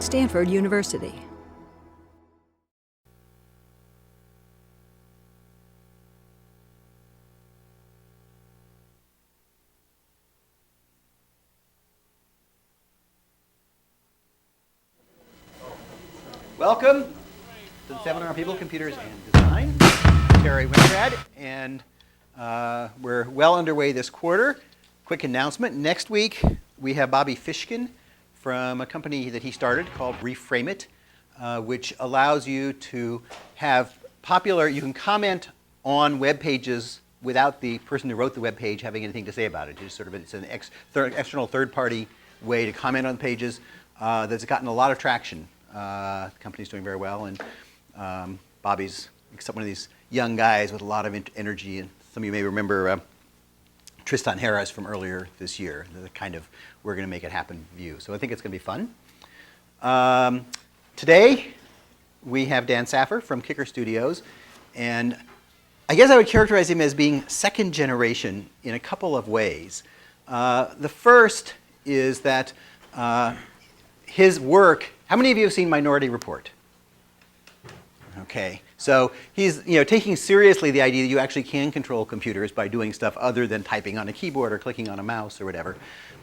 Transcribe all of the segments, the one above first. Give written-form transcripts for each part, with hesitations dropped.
Stanford University. Welcome to the seminar on People, Computers, and Design. Terry Winograd, and we're well underway this quarter. Quick announcement, next week we have Bobby Fishkin from a company that he started called Reframe It, which allows you to have you can comment on web pages without the person who wrote the web page having anything to say about it. It's an external third-party way to comment on pages that's gotten a lot of traction. The company's doing very well, and Bobby's one of these young guys with a lot of energy, and some of you may remember Tristan Harris from earlier this year, the kind of we're going to make it happen view. So I think it's going to be fun. Today we have Dan Saffer from Kicker Studios, and I guess I would characterize him as being second generation in a couple of ways. The first is that his work. How many of you have seen Minority Report? Okay, so he's taking seriously the idea that you actually can control computers by doing stuff other than typing on a keyboard or clicking on a mouse or whatever.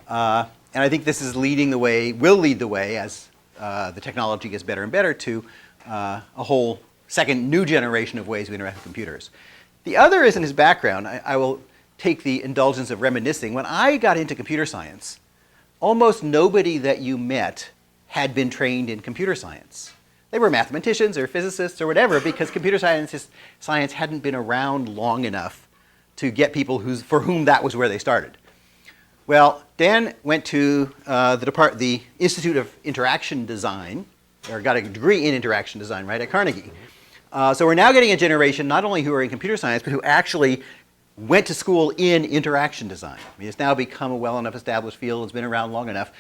And I think this is will lead the way as the technology gets better and better to a whole second new generation of ways we interact with computers. The other is in his background. I will take the indulgence of reminiscing. When I got into computer science, almost nobody that you met had been trained in computer science. They were mathematicians or physicists or whatever, because computer science hadn't been around long enough to get people for whom that was where they started. Well, Dan went to the Institute of Interaction Design, or got a degree in interaction design, right, at Carnegie. So we're now getting a generation not only who are in computer science, but who actually went to school in interaction design. I mean, it's now become a well enough established field, it's been around long enough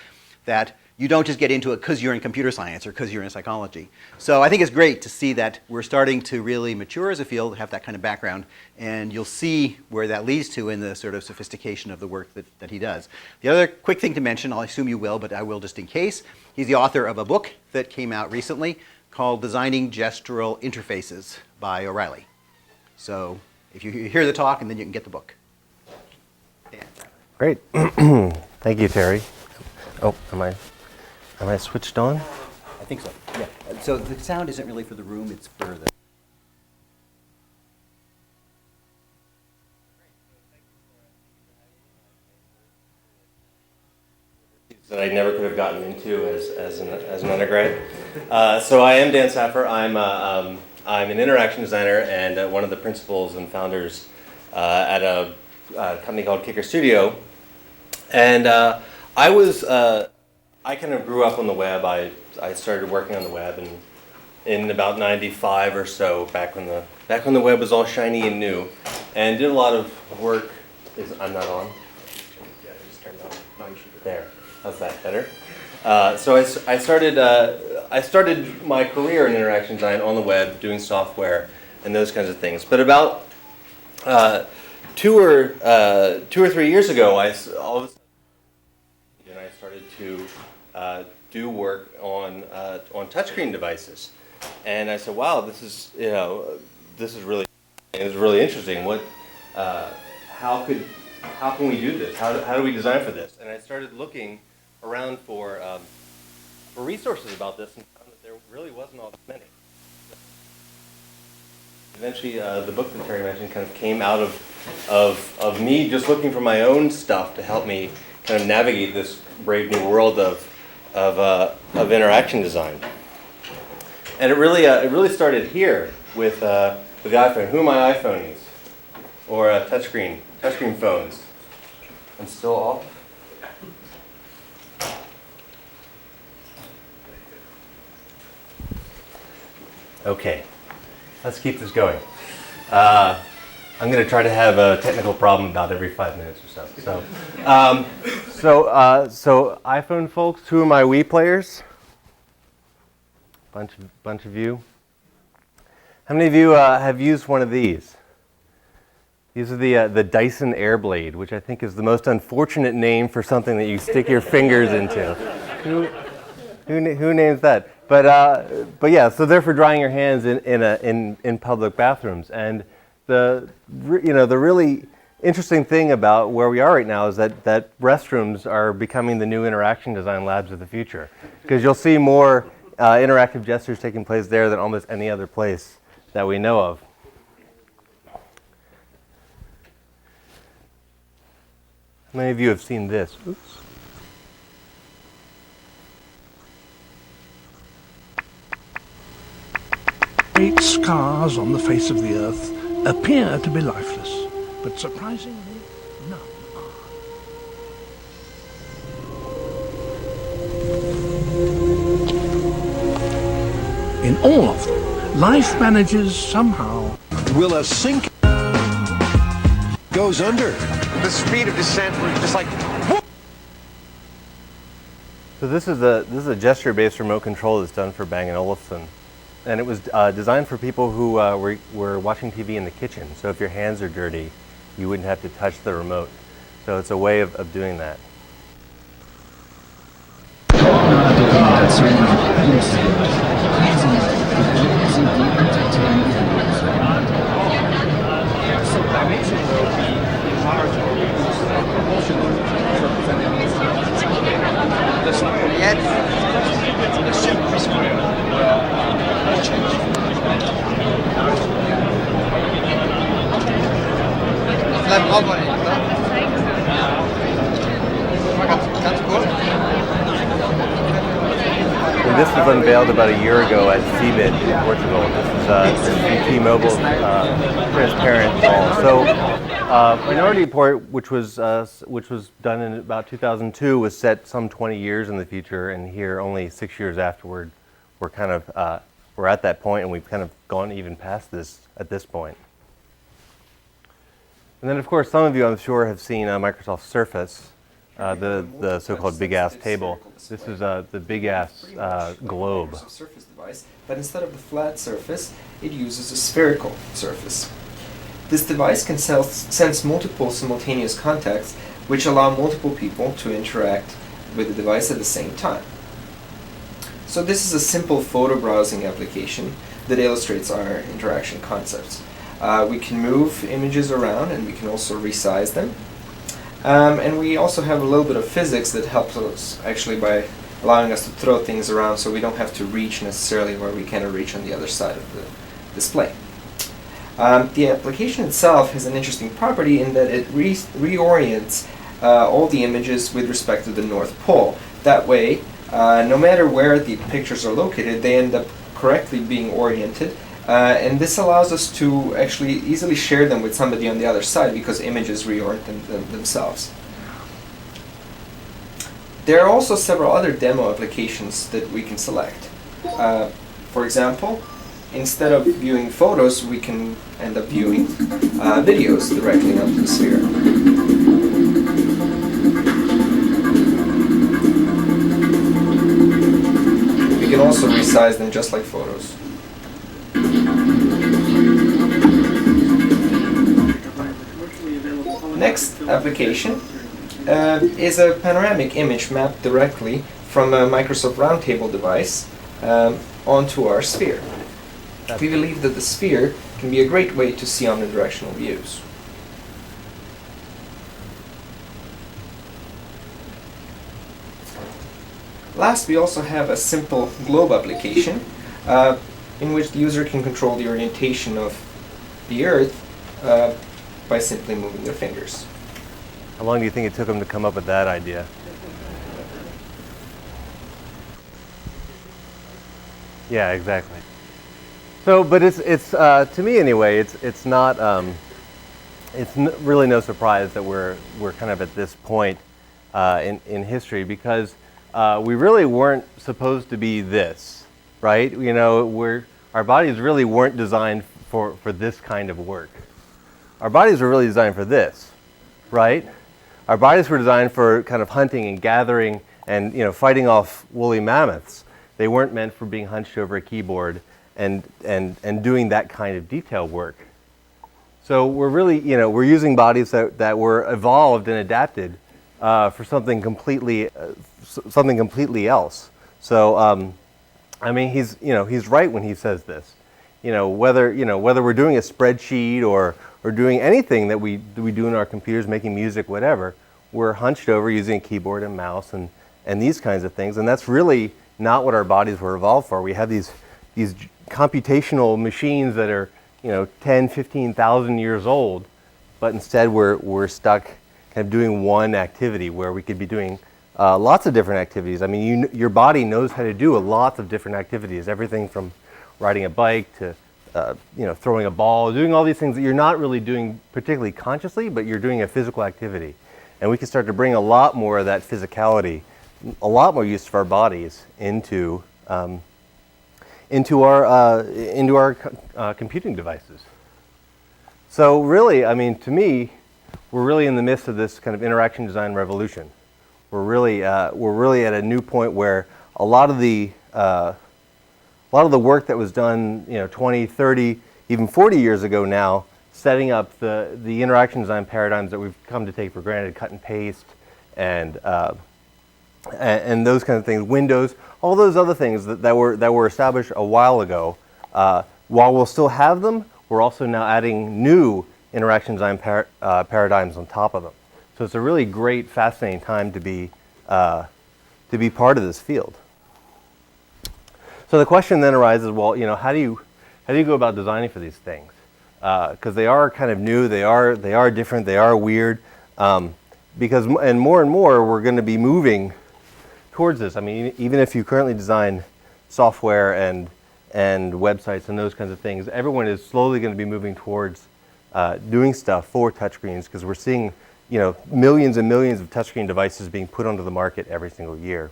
that you don't just get into it because you're in computer science or because you're in psychology. So I think it's great to see that we're starting to really mature as a field, have that kind of background, and you'll see where that leads to in the sort of sophistication of the work that he does. The other quick thing to mention, I'll assume you will, but I will just in case, he's the author of a book that came out recently called Designing Gestural Interfaces by O'Reilly. So if you hear the talk, and then you can get the book. Dan. Great. Thank you, Terry. Oh, am I switched on? I think so, yeah. So the sound isn't really for the room, it's for the... That I never could have gotten into as an undergrad. So I am Dan Saffer. I'm an interaction designer and one of the principals and founders at a company called Kicker Studio. And I kind of grew up on the web. I started working on the web in about '95 or so, back when the web was all shiny and new, and did a lot of work. I'm not on? Yeah, just turned on. No, you should. There. How's that better? So I started my career in interaction design on the web, doing software and those kinds of things. But about 2 or 3 years ago, all of a sudden I started to do work on touchscreen devices, and I said, "Wow, this is really interesting. How can we do this? How do we design for this?" And I started looking around for resources about this, and found that there really wasn't all that many. Eventually, the book that Terry mentioned kind of came out of me just looking for my own stuff to help me kind of navigate this brave new world of interaction design. And it really started here with the iPhone. Who are my iPhonies? Or touchscreen phones. I'm still off. Okay, let's keep this going. I'm going to try to have a technical problem about every 5 minutes or so. So iPhone folks, who are my Wii players? Bunch of you. How many of you have used one of these? These are the Dyson Airblade, which I think is the most unfortunate name for something that you stick your fingers into. Who names that? But yeah, so they're for drying your hands in public bathrooms. And the really interesting thing about where we are right now is that restrooms are becoming the new interaction design labs of the future, because you'll see more interactive gestures taking place there than almost any other place that we know of. How many of you have seen this? Oops. Great scars on the face of the earth appear to be lifeless, but surprisingly, none are. In all of them, life manages somehow. Will a sink goes under? The speed of descent was just like, whoop. So this is a gesture-based remote control that's done for Bang & Olufsen. And it was designed for people who were watching TV in the kitchen. So if your hands are dirty, you wouldn't have to touch the remote. So it's a way of doing that. And this was unveiled about a year ago at CeBIT in Portugal. This is T-Mobile's transparent ball. So Minority Report, which was done in about 2002, was set some 20 years in the future, and here only 6 years afterward, we're at that point, and we've kind of gone even past this at this point. And then, of course, some of you, I'm sure, have seen Microsoft Surface, the so-called big-ass table. This is the big-ass globe. Surface device, but instead of the flat surface, it uses a spherical surface. This device can sense multiple simultaneous contacts, which allow multiple people to interact with the device at the same time. So this is a simple photo browsing application that illustrates our interaction concepts. We can move images around, and we can also resize them. And we also have a little bit of physics that helps us actually by allowing us to throw things around, so we don't have to reach necessarily where we cannot reach on the other side of the display. The application itself has an interesting property in that it reorients all the images with respect to the North Pole. That way, no matter where the pictures are located, they end up correctly being oriented. And this allows us to actually easily share them with somebody on the other side because images reorient themselves. There are also several other demo applications that we can select. For example, instead of viewing photos, we can end up viewing videos directly onto the sphere. We can also resize them just like photos. Next application is a panoramic image mapped directly from a Microsoft Roundtable device onto our sphere. We believe that the sphere can be a great way to see omnidirectional views. Last, we also have a simple globe application in which the user can control the orientation of the Earth by simply moving their fingers. How long do you think it took them to come up with that idea? Yeah, exactly. So, but it's to me anyway, it's not really no surprise that we're kind of at this point in history, because we really weren't supposed to be this, right? You know, our bodies really weren't designed for this kind of work. Our bodies were really designed for this, right? Our bodies were designed for kind of hunting and gathering and, you know, fighting off woolly mammoths. They weren't meant for being hunched over a keyboard and doing that kind of detail work. So we're really, you know, we're using bodies that were evolved and adapted for something completely else. So, I mean, he's right when he says this. Whether we're doing a spreadsheet or doing anything that we do in our computers, making music, whatever, we're hunched over using a keyboard and mouse and these kinds of things. And that's really not what our bodies were evolved for. We have these computational machines that are 10, 15,000 years old, but instead we're stuck kind of doing one activity where we could be doing lots of different activities. I mean, your body knows how to do lots of different activities, everything from riding a bike to throwing a ball, doing all these things that you're not really doing particularly consciously, but you're doing a physical activity. And we can start to bring a lot more of that physicality, a lot more use of our bodies into our computing devices. So really, I mean, to me, we're really in the midst of this kind of interaction design revolution. We're really at a new point where a lot of the work that was done 20, 30, even 40 years ago now, setting up the interaction design paradigms that we've come to take for granted, cut and paste, and those kind of things, Windows, all those other things that were established a while ago. While we'll still have them, we're also now adding new interaction design paradigms on top of them. So it's a really great, fascinating time to be part of this field. So the question then arises, well, how do you go about designing for these things? Because they are kind of new, they are different, they are weird. Because and more we're going to be moving towards this. I mean, even if you currently design software and websites and those kinds of things, everyone is slowly going to be moving towards doing stuff for touchscreens, because we're seeing millions and millions of touchscreen devices being put onto the market every single year.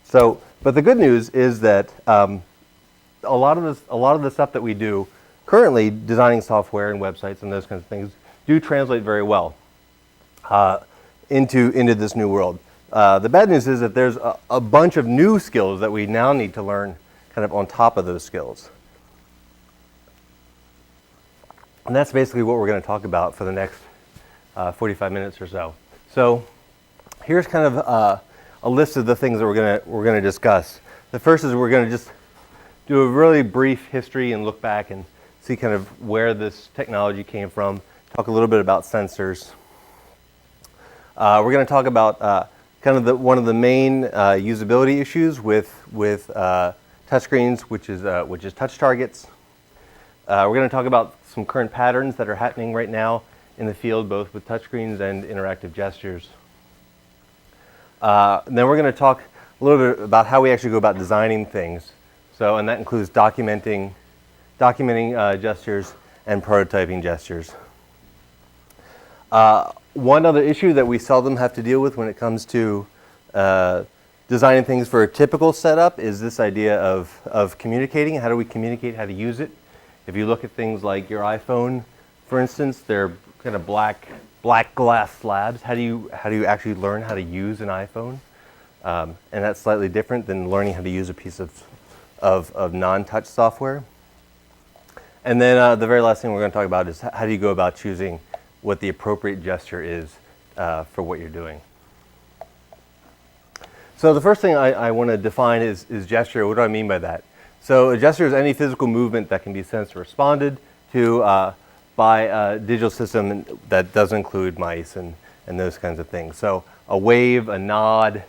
So, but the good news is that a lot of the stuff that we do currently, designing software and websites and those kinds of things, do translate very well into this new world. The bad news is that there's a bunch of new skills that we now need to learn kind of on top of those skills. And that's basically what we're going to talk about for the next 45 minutes or so. So here's kind of a list of the things that we're going to discuss. The first is we're going to just do a really brief history and look back and see kind of where this technology came from. Talk a little bit about sensors. We're going to talk about kind of one of the main usability issues with touchscreens, which is touch targets. We're going to talk about some current patterns that are happening right now in the field, both with touchscreens and interactive gestures. And then we're going to talk a little bit about how we actually go about designing things. So, and that includes documenting gestures and prototyping gestures. One other issue that we seldom have to deal with when it comes to designing things for a typical setup is this idea of communicating. How do we communicate how to use it? If you look at things like your iPhone, for instance, they're kind of black glass slabs. How do you actually learn how to use an iPhone? And that's slightly different than learning how to use a piece of non-touch software. And then the very last thing we're going to talk about is how do you go about choosing what the appropriate gesture is for what you're doing. So the first thing I want to define is gesture. What do I mean by that? So a gesture is any physical movement that can be sensed or responded to by a digital system that does include mice and those kinds of things. So a wave, a nod,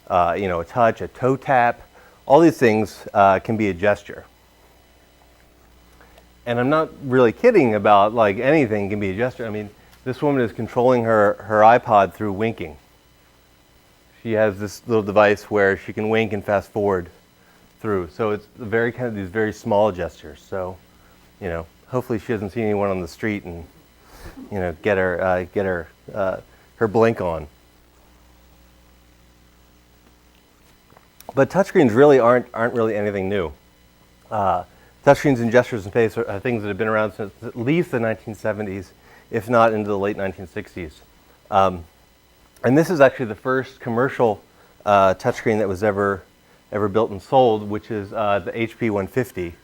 a touch, a toe tap, all these things can be a gesture. And I'm not really kidding about like anything can be a gesture. I mean, this woman is controlling her iPod through winking. She has this little device where she can wink and fast forward through. So it's very kind of these very small gestures. So, hopefully she doesn't see anyone on the street and, get her blink on. But touchscreens really aren't really anything new. Touchscreens and gestures and face are things that have been around since at least the 1970s, if not into the late 1960s. And this is actually the first commercial touchscreen that was ever built and sold, which is the HP 150,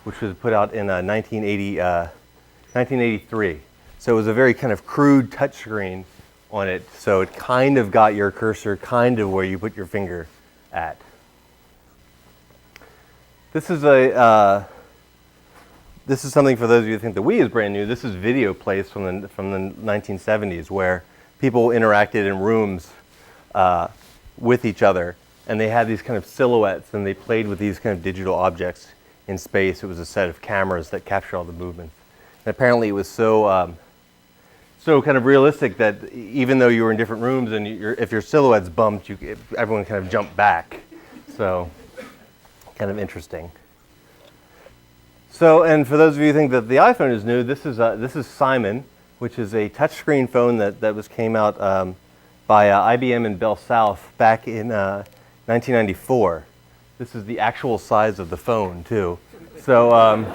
which was put out in 1983. So it was a very kind of crude touchscreen on it. So it kind of got your cursor kind of where you put your finger at. This is something for those of you who think the Wii is brand new. This is video plays from the 1970s where people interacted in rooms with each other, and they had these kind of silhouettes, and they played with these kind of digital objects in space. It was a set of cameras that captured all the movements. And apparently, it was so kind of realistic that even though you were in different rooms, and if your silhouettes bumped, everyone kind of jumped back. So, kind of interesting. So, and for those of you who think that the iPhone is new, this is Simon, which is a touchscreen phone that came out by IBM and Bell South back in 1994. This is the actual size of the phone too. So,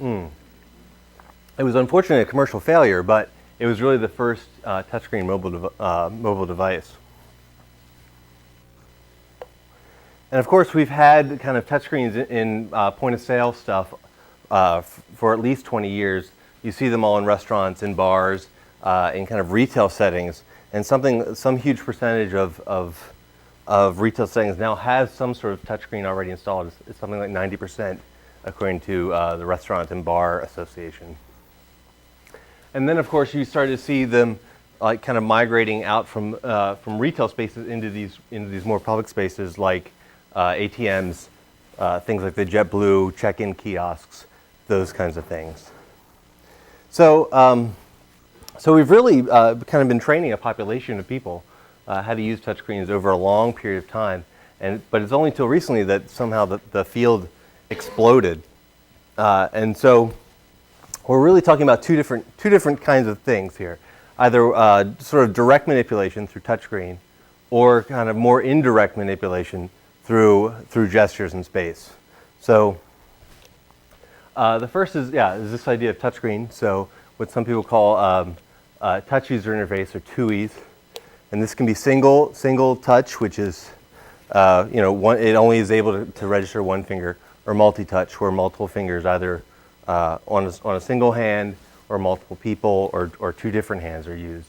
it was unfortunately a commercial failure, but it was really the first touchscreen mobile device. And of course, we've had kind of touchscreens in point-of-sale stuff for at least 20 years. You see them all in restaurants, in bars, in kind of retail settings. And some huge percentage of retail settings now has some sort of touchscreen already installed. It's something like 90%, according to the Restaurant and Bar Association. And then, of course, you start to see them like kind of migrating out from retail spaces into these more public spaces like ATMs, things like the JetBlue check-in kiosks, those kinds of things. So, so we've really kind of been training a population of people how to use touchscreens over a long period of time, but it's only until recently that somehow the field exploded, and so we're really talking about two different kinds of things here, either sort of direct manipulation through touchscreen, or kind of more indirect manipulation through gestures in space. So the first is this idea of touchscreen. So what some people call touch user interface, or TUIs, and this can be single touch, which is it only is able to register one finger, or multi-touch, where multiple fingers either on a single hand, or multiple people, or two different hands are used.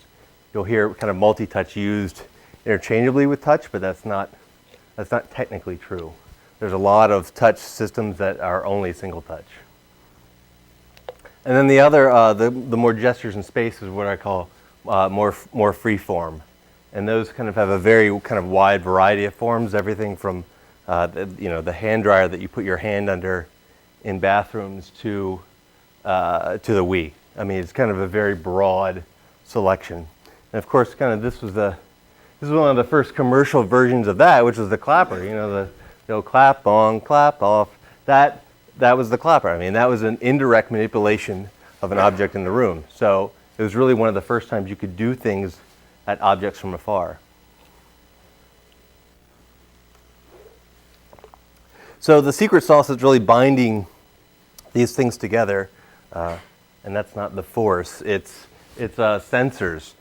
You'll hear kind of multi-touch used interchangeably with touch, but that's not technically true. There's a lot of touch systems that are only single touch. And then the other, the more gestures in space is what I call more free form. And those kind of have a very kind of wide variety of forms, everything from the hand dryer that you put your hand under in bathrooms to the Wii. I mean, it's kind of a very broad selection. And of course, kind of this was one of the first commercial versions of that, which was the clapper. The old clap on, clap off. That was the clapper. I mean, that was an indirect manipulation of an object in the room. So it was really one of the first times you could do things at objects from afar. So the secret sauce is really binding these things together, and that's not the force. It's sensors.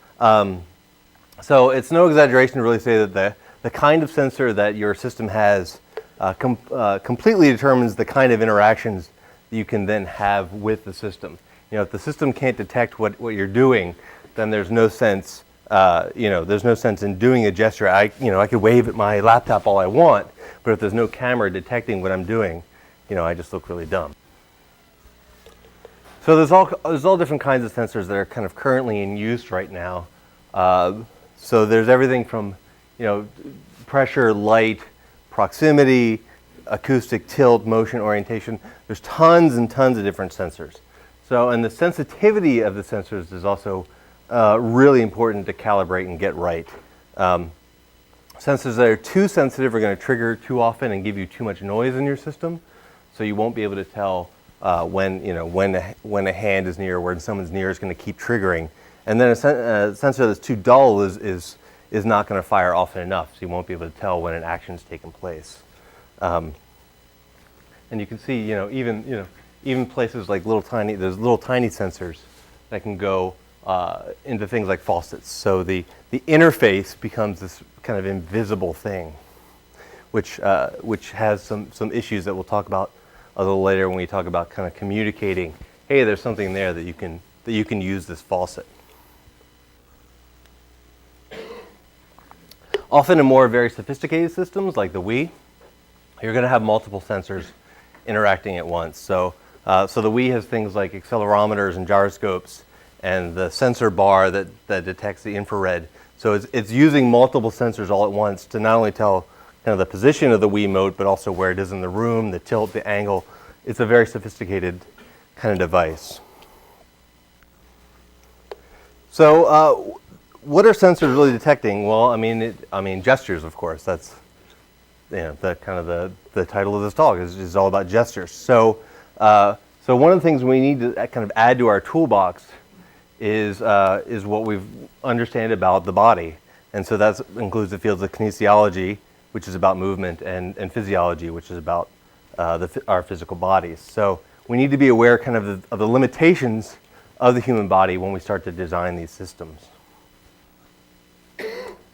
So it's no exaggeration to really say that the kind of sensor that your system has completely determines the kind of interactions that you can then have with the system. If the system can't detect what you're doing, then there's no sense. There's no sense in doing a gesture. I could wave at my laptop all I want, but if there's no camera detecting what I'm doing, I just look really dumb. So there's all different kinds of sensors that are kind of currently in use right now. So there's everything from pressure, light, proximity, acoustic, tilt, motion, orientation. There's tons and tons of different sensors. So, and the sensitivity of the sensors is also really important to calibrate and get right. Sensors that are too sensitive are going to trigger too often and give you too much noise in your system, so you won't be able to tell when a hand is near, or when someone's near is going to keep triggering. And then a sensor that's too dull is not going to fire often enough, so you won't be able to tell when an action's taken place. And you can see, even places like there's little tiny sensors that can go into things like faucets. So the interface becomes this kind of invisible thing, which has some issues that we'll talk about a little later when we talk about kind of communicating. Hey, there's something there that you can use this faucet. Often in more very sophisticated systems like the Wii, you're going to have multiple sensors interacting at once. So the Wii has things like accelerometers and gyroscopes and the sensor bar that detects the infrared. So it's using multiple sensors all at once to not only tell kind of the position of the Wiimote, but also where it is in the room, the tilt, the angle. It's a very sophisticated kind of device. So what are sensors really detecting? Well, I mean gestures, of course. That's the kind of the title of this talk is all about gestures. So one of the things we need to kind of add to our toolbox is what we understand about the body, and so that includes the fields of kinesiology, which is about movement, and physiology, which is about our physical bodies. So we need to be aware kind of the limitations of the human body when we start to design these systems.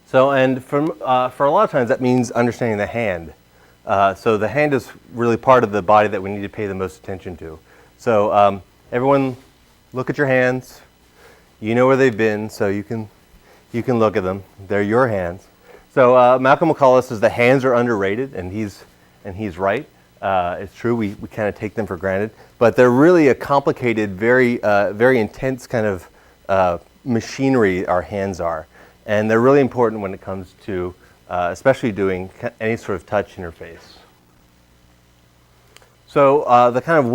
So, and for a lot of times that means understanding the hand. So the hand is really part of the body that we need to pay the most attention to. So everyone look at your hands. You know where they've been, so you can look at them. They're your hands. So Malcolm McCullough says the hands are underrated, and he's right. It's true. We kind of take them for granted, but they're really a complicated, very intense kind of machinery. Our hands are, and they're really important when it comes to especially doing any sort of touch interface. So the kind of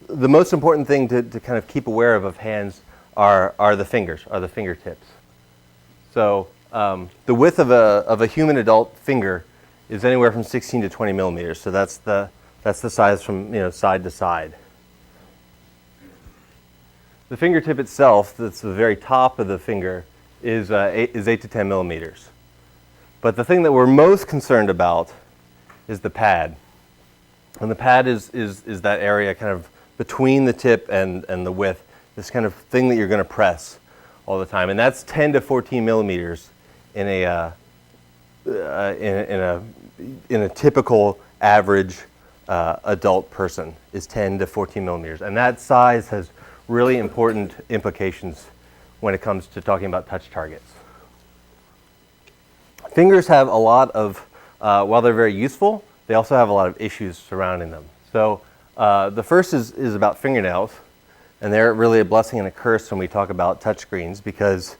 the most important thing to kind of keep aware of hands are the fingers, are the fingertips. So the width of a human adult finger is anywhere from 16 to 20 millimeters. So that's the size from side to side. The fingertip itself, that's the very top of the finger, is 8 to 10 millimeters. But the thing that we're most concerned about is the pad. And the pad is that area kind of between the tip and the width, this kind of thing that you're going to press all the time. And that's 10 to 14 millimeters in a typical average adult person is 10 to 14 millimeters. And that size has really important implications when it comes to talking about touch targets. Fingers have a lot of, while they're very useful, they also have a lot of issues surrounding them. So the first is about fingernails, and they're really a blessing and a curse when we talk about touchscreens, because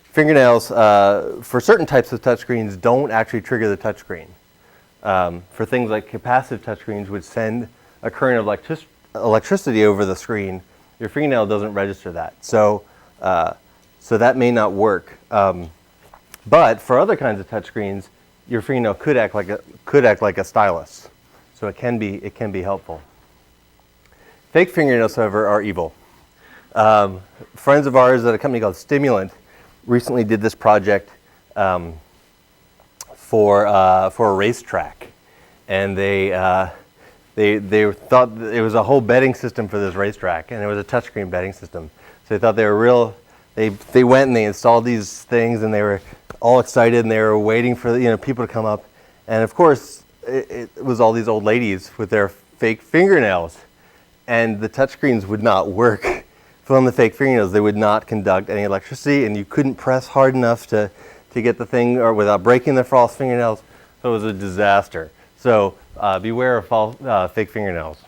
fingernails, for certain types of touchscreens, don't actually trigger the touchscreen. For things like capacitive touchscreens, which send a current of electricity over the screen, your fingernail doesn't register that. So that may not work. But for other kinds of touchscreens, your fingernail could act like a stylus. So it can be helpful. Fake fingernails, however, are evil. Friends of ours at a company called Stimulant recently did this project for a racetrack, and they thought that it was a whole betting system for this racetrack, and it was a touchscreen betting system. So they thought they were real. They went and they installed these things, and they were all excited, and they were waiting for people to come up, and of course it was all these old ladies with their fake fingernails, and the touchscreens would not work from the fake fingernails. They would not conduct any electricity, and you couldn't press hard enough to get the thing or without breaking the false fingernails. So it was a disaster. So beware of fake fingernails.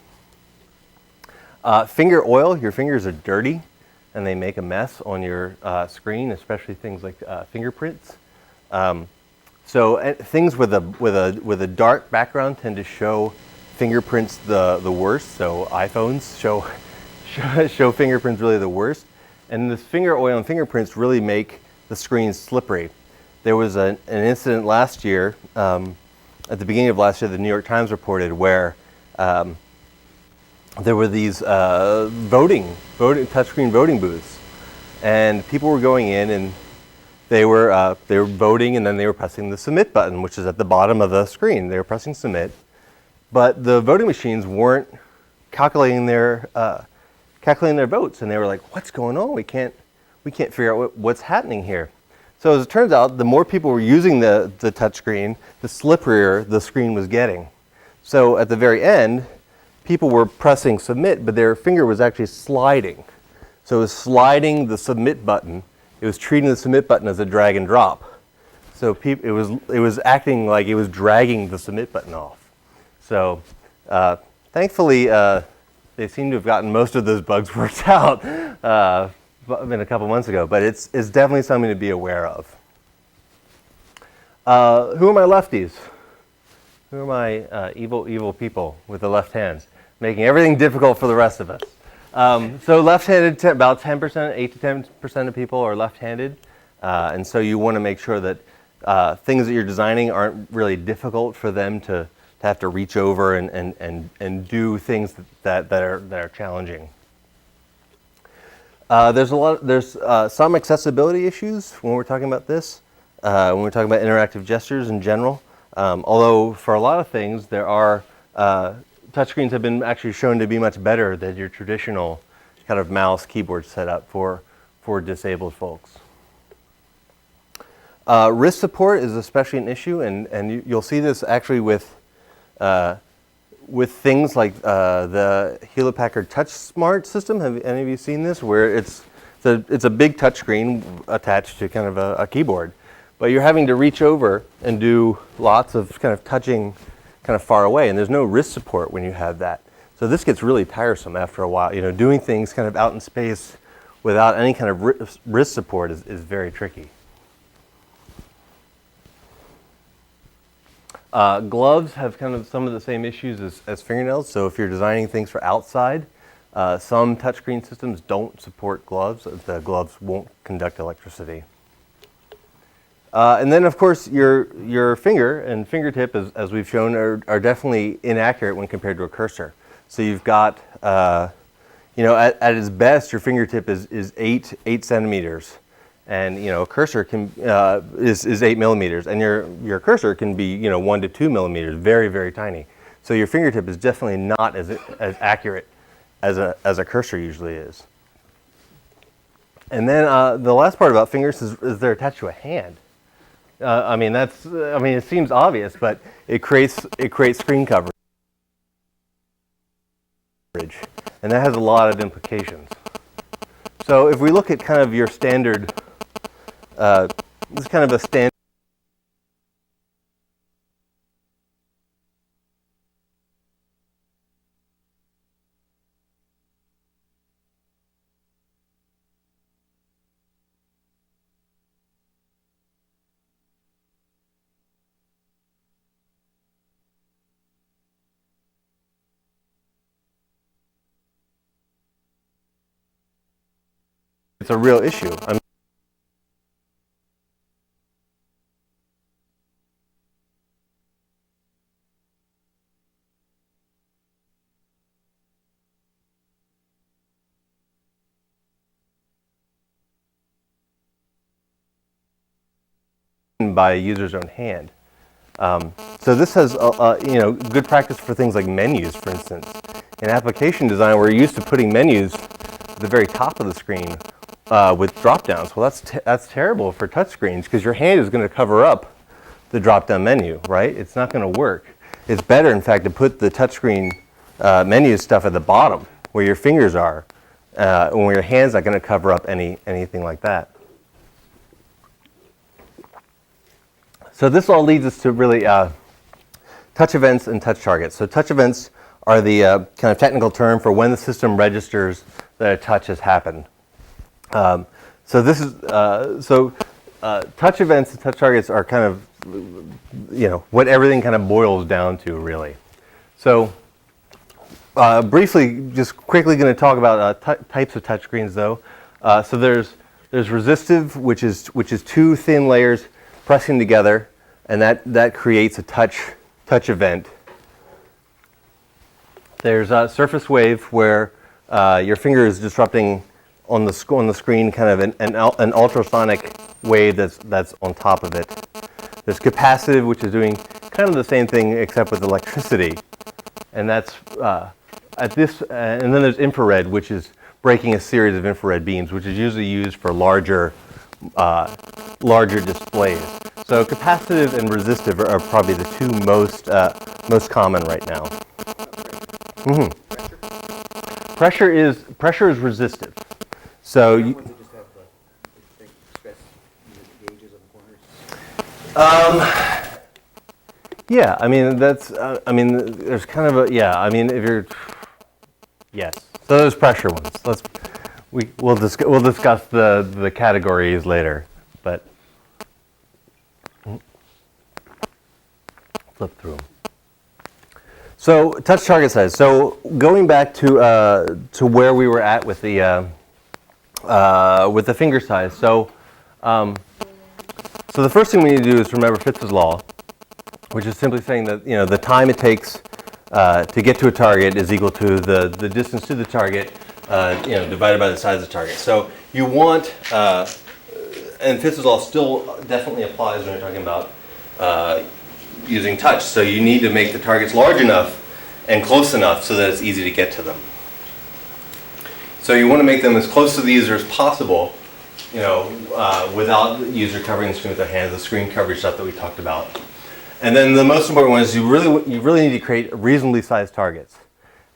Finger oil, your fingers are dirty and they make a mess on your screen, especially things like fingerprints. So things with a dark background tend to show fingerprints the worst. So iPhones show fingerprints really the worst. And this finger oil and fingerprints really make the screen slippery. There was an incident last year, at the beginning of last year, the New York Times reported where there were these touchscreen voting booths, and people were going in and they were voting, and then they were pressing the submit button, which is at the bottom of the screen. They were pressing submit, but the voting machines weren't calculating their votes, and they were like, "What's going on? We can't figure out what's happening here." So as it turns out, the more people were using the touchscreen, the slipperier the screen was getting. So at the very end, people were pressing submit, but their finger was actually sliding. So it was sliding the submit button. It was treating the submit button as a drag and drop. So it was acting like it was dragging the submit button off. So thankfully, they seem to have gotten most of those bugs worked out a couple months ago, but it's definitely something to be aware of. Who are my lefties? Who are my evil people with the left hands, making everything difficult for the rest of us? So left-handed, about 10%, 8 to 10% of people are left-handed, and so you want to make sure that things that you're designing aren't really difficult for them to have to reach over and do things that are challenging. There's some accessibility issues when we're talking about this, when we're talking about interactive gestures in general. Although for a lot of things, there are touchscreens have been actually shown to be much better than your traditional kind of mouse keyboard setup for disabled folks. Wrist support is especially an issue, and you'll see this actually with things like the Hewlett-Packard Touch Smart system. Have any of you seen this? Where it's a big touchscreen attached to kind of a keyboard, but you're having to reach over and do lots of kind of touching kind of far away, and there's no wrist support when you have that. So this gets really tiresome after a while. You know, doing things kind of out in space without any kind of wrist support is very tricky. Gloves have kind of some of the same issues as fingernails. So if you're designing things for outside, some touchscreen systems don't support gloves. The gloves won't conduct electricity. And then, of course, your finger and fingertip, as we've shown, are definitely inaccurate when compared to a cursor. So you've got, at its best, your fingertip is 8 centimeters. And a cursor is 8 millimeters, and your cursor can be 1 to 2 millimeters, very, very tiny. So your fingertip is definitely not as accurate as a cursor usually is. And then the last part about fingers is they're attached to a hand. It seems obvious, but it creates screen coverage, and that has a lot of implications. So if we look at kind of your standard. This is kind of a standard. It's a real issue. By a user's own hand. So this has good practice for things like menus, for instance. In application design, we're used to putting menus at the very top of the screen with drop-downs. Well, that's terrible for touchscreens because your hand is going to cover up the drop-down menu, right? It's not going to work. It's better, in fact, to put the touchscreen menu stuff at the bottom where your fingers are, and where your hand's not going to cover up anything like that. So this all leads us to really touch events and touch targets. So touch events are the kind of technical term for when the system registers that a touch has happened. So touch events and touch targets are kind of, what everything kind of boils down to, really. So briefly, just quickly going to talk about types of touchscreens, though. So there's resistive, which is two thin layers pressing together, and that creates a touch event. There's a surface wave where your finger is disrupting on the screen kind of an ultrasonic wave that's on top of it. There's capacitive, which is doing kind of the same thing except with electricity, and that's and then there's infrared, which is breaking a series of infrared beams, which is usually used for larger displays. So capacitive and resistive are probably the two most common right now. Mm-hmm. Pressure is resistive. So Yeah, I mean, that's, I mean, there's kind of a, yeah, I mean, if you're, yes. So those pressure ones, we'll discuss the categories later, but flip through them. So touch target size. So going back to where we were at with the finger size. So the first thing we need to do is remember Fitz's law, which is simply saying that the time it takes to get to a target is equal to the distance to the target divided by the size of the target. So you want, and Fitz's law still definitely applies when you're talking about using touch. So you need to make the targets large enough and close enough so that it's easy to get to them. So you want to make them as close to the user as possible, without the user covering the screen with their hands, the screen coverage stuff that we talked about. And then the most important one is you really need to create reasonably sized targets.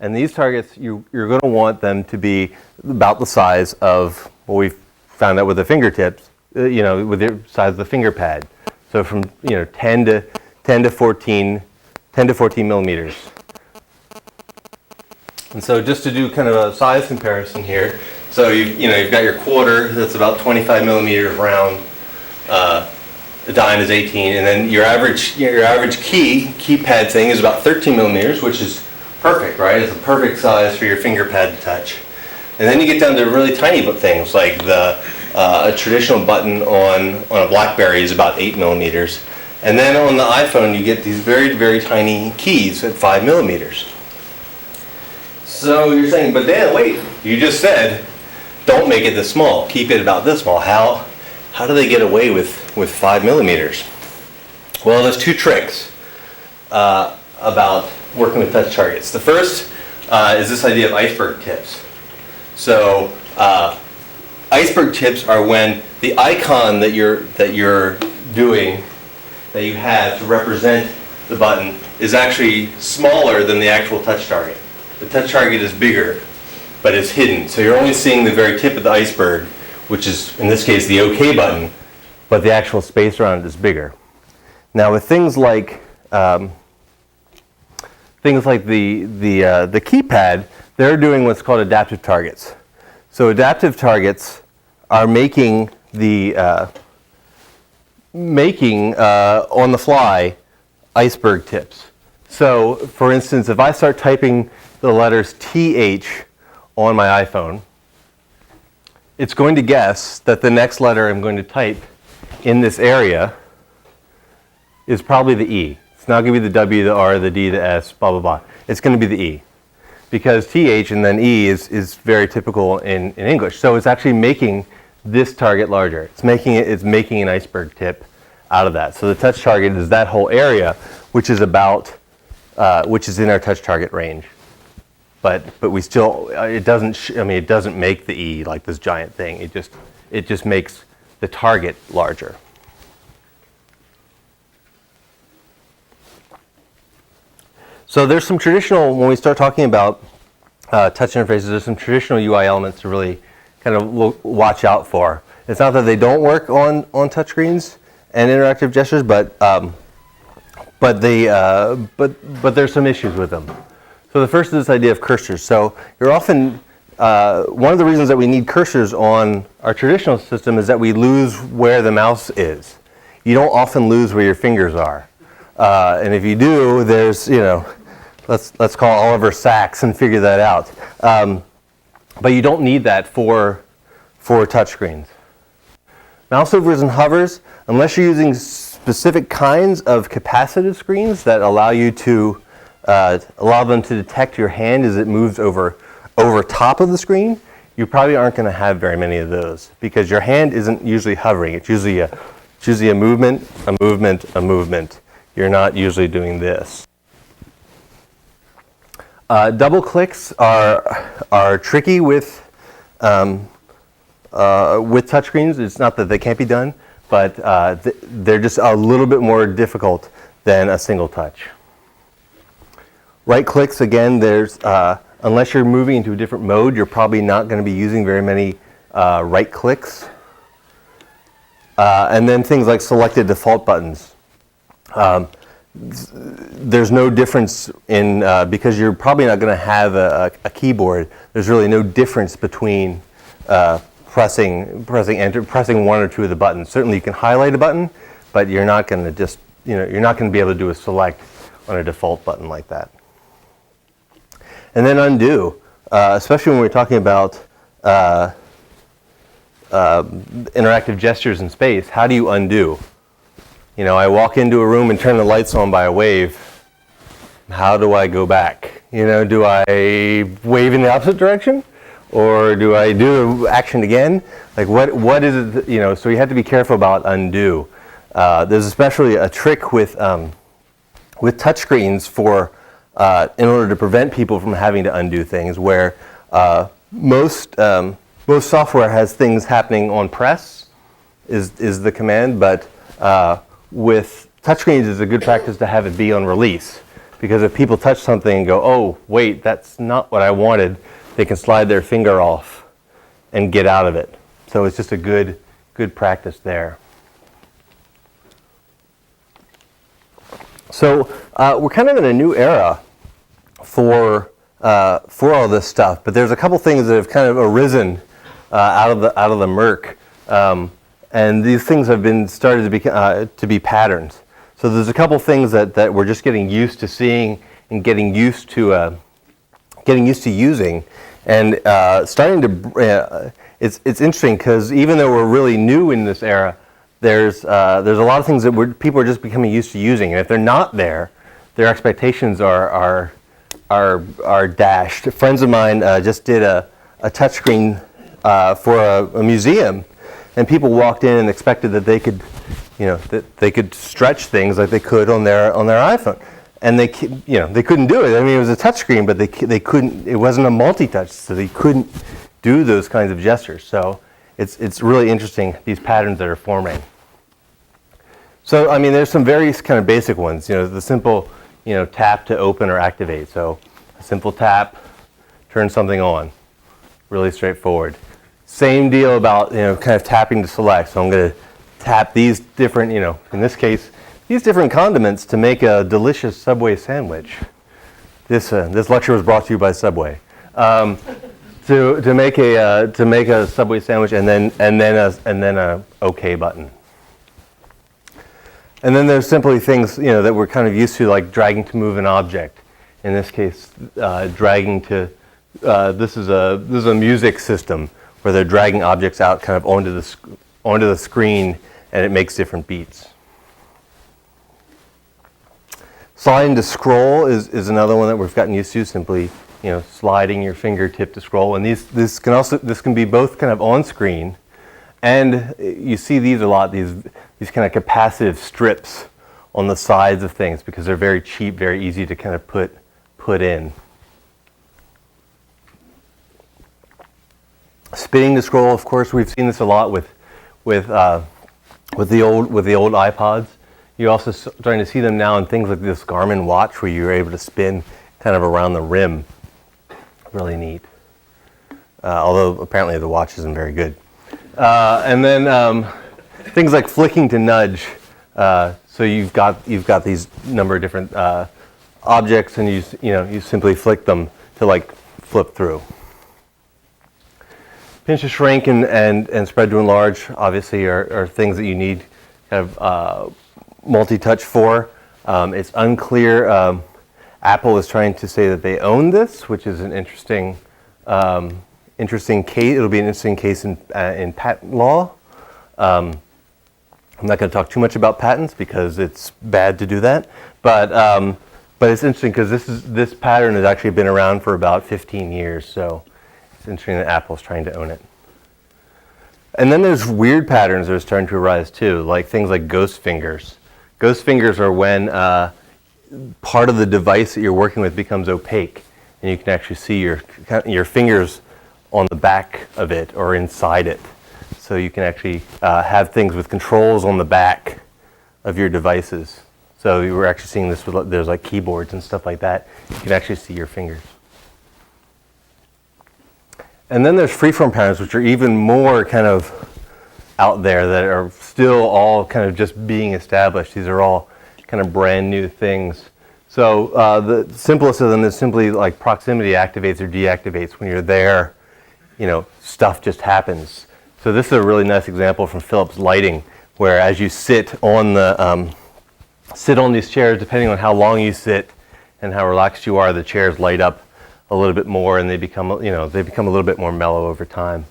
And these targets, you're going to want them to be about the size of what we found out with the fingertips, with the size of the finger pad. So from 10 to 14 millimeters. And so just to do kind of a size comparison here, so you've got your quarter that's about 25 millimeters round. The dime is 18, and then your average keypad thing is about 13 millimeters, which is perfect, right? It's a perfect size for your finger pad to touch. And then you get down to really tiny things like a traditional button on a BlackBerry is about 8 millimeters. And then on the iPhone, you get these very, very tiny keys at 5 millimeters. So you're saying, but Dan, wait, you just said, don't make it this small. Keep it about this small. How do they get away with 5 millimeters? Well, there's two tricks about working with touch targets. The first is this idea of iceberg tips. So iceberg tips are when the icon that you're doing, that you have to represent the button, is actually smaller than the actual touch target. The touch target is bigger, but it's hidden. So you're only seeing the very tip of the iceberg, which is, in this case, the OK button, but the actual space around it is bigger. Now with things like the keypad, they're doing what's called adaptive targets. So adaptive targets are making on the fly iceberg tips. So for instance, if I start typing the letters TH on my iPhone, it's going to guess that the next letter I'm going to type in this area is probably the E. It's not going to be the W, the R, the D, the S, blah, blah, blah. It's going to be the E. Because TH and then E is very typical in English. So it's actually making this target larger. It's making an iceberg tip out of that. So the touch target is that whole area, which is in our touch target range. But we still, it doesn't make the E like this giant thing. It just makes the target larger. So there's some traditional, when we start talking about touch interfaces, there's some traditional UI elements to really kind of watch out for. It's not that they don't work on touchscreens and interactive gestures, but there's some issues with them. So the first is this idea of cursors. So you're often, one of the reasons that we need cursors on our traditional system is that we lose where the mouse is. You don't often lose where your fingers are. And if you do, there's, let's call Oliver Sacks and figure that out. But you don't need that for touchscreens. Mouse overs and hovers, unless you're using specific kinds of capacitive screens that allow you to allow them to detect your hand as it moves over top of the screen, you probably aren't going to have very many of those because your hand isn't usually hovering. It's usually a movement, a movement, a movement. You're not usually doing this. Double clicks are tricky with touchscreens. It's not that they can't be done, but they're just a little bit more difficult than a single touch. Right clicks, again, there's unless you're moving into a different mode, you're probably not going to be using very many right clicks. And then things like selected default buttons. There's no difference in, because you're probably not going to have a keyboard, there's really no difference between pressing enter, pressing one or two of the buttons. Certainly you can highlight a button, but you're not going to just, you're not going to be able to do a select on a default button like that. And then undo, especially when we're talking about interactive gestures in space. How do you undo? I walk into a room and turn the lights on by a wave. How do I go back? Do I wave in the opposite direction? Or do I do the action again? Like what is it, so you have to be careful about undo. There's especially a trick with touchscreens for, in order to prevent people from having to undo things, where most software has things happening on press is the command, but with touchscreens it's a good practice to have it be on release, because if people touch something and go, oh wait, that's not what I wanted, they can slide their finger off and get out of it. So it's just a good practice there. So we're kind of in a new era for all this stuff, but there's a couple things that have kind of arisen out of the murk. And these things have been started to be patterns. So there's a couple things that we're just getting used to seeing and getting used to using, and starting to. It's interesting because even though we're really new in this era, there's a lot of things that people are just becoming used to using, and if they're not there, their expectations are dashed. Friends of mine just did a touchscreen for a museum. And people walked in and expected that they could, that they could stretch things like they could on their iPhone, and they couldn't do it. I mean, it was a touchscreen, but they couldn't. It wasn't a multi-touch, so they couldn't do those kinds of gestures. So it's really interesting, these patterns that are forming. So I mean, there's some very kind of basic ones. The simple tap to open or activate. So a simple tap, turn something on. Really straightforward. Same deal about kind of tapping to select. So I'm going to tap these different, in this case, these different condiments to make a delicious Subway sandwich. This lecture was brought to you by Subway. To make a Subway sandwich, and then a OK button. And then there's simply things that we're kind of used to, like dragging to move an object. In this case, dragging to. This is a music system where they're dragging objects out kind of onto the screen, and it makes different beats. Sliding to scroll is another one that we've gotten used to. Simply, sliding your fingertip to scroll, and this can be both kind of on screen, and you see these a lot. These kind of capacitive strips on the sides of things because they're very cheap, very easy to kind of put in. Spinning to scroll, of course, we've seen this a lot with the old iPods. You're also starting to see them now in things like this Garmin watch, where you're able to spin kind of around the rim. Really neat. Although apparently the watch isn't very good. And then things like flicking to nudge. So you've got these number of different objects, and you simply flick them to like flip through. Pinch to shrink and spread to enlarge obviously are things that you need kind of multi-touch for. It's unclear. Apple is trying to say that they own this, which is an interesting case. It'll be an interesting case in patent law. I'm not going to talk too much about patents because it's bad to do that. But it's interesting because this pattern has actually been around for about 15 years. So it's interesting that Apple's trying to own it. And then there's weird patterns that are starting to arise too, like things like ghost fingers. Ghost fingers are when part of the device that you're working with becomes opaque, and you can actually see your fingers on the back of it or inside it. So you can actually have things with controls on the back of your devices. So you were actually seeing this with, there's like keyboards and stuff like that. You can actually see your fingers. And then there's freeform patterns, which are even more kind of out there that are still all kind of just being established. These are all kind of brand new things. So the simplest of them is simply like proximity activates or deactivates. When you're there, stuff just happens. So this is a really nice example from Philips Lighting, where as you sit on these chairs, depending on how long you sit and how relaxed you are, the chairs light up a little bit more, and they become a little bit more mellow over time.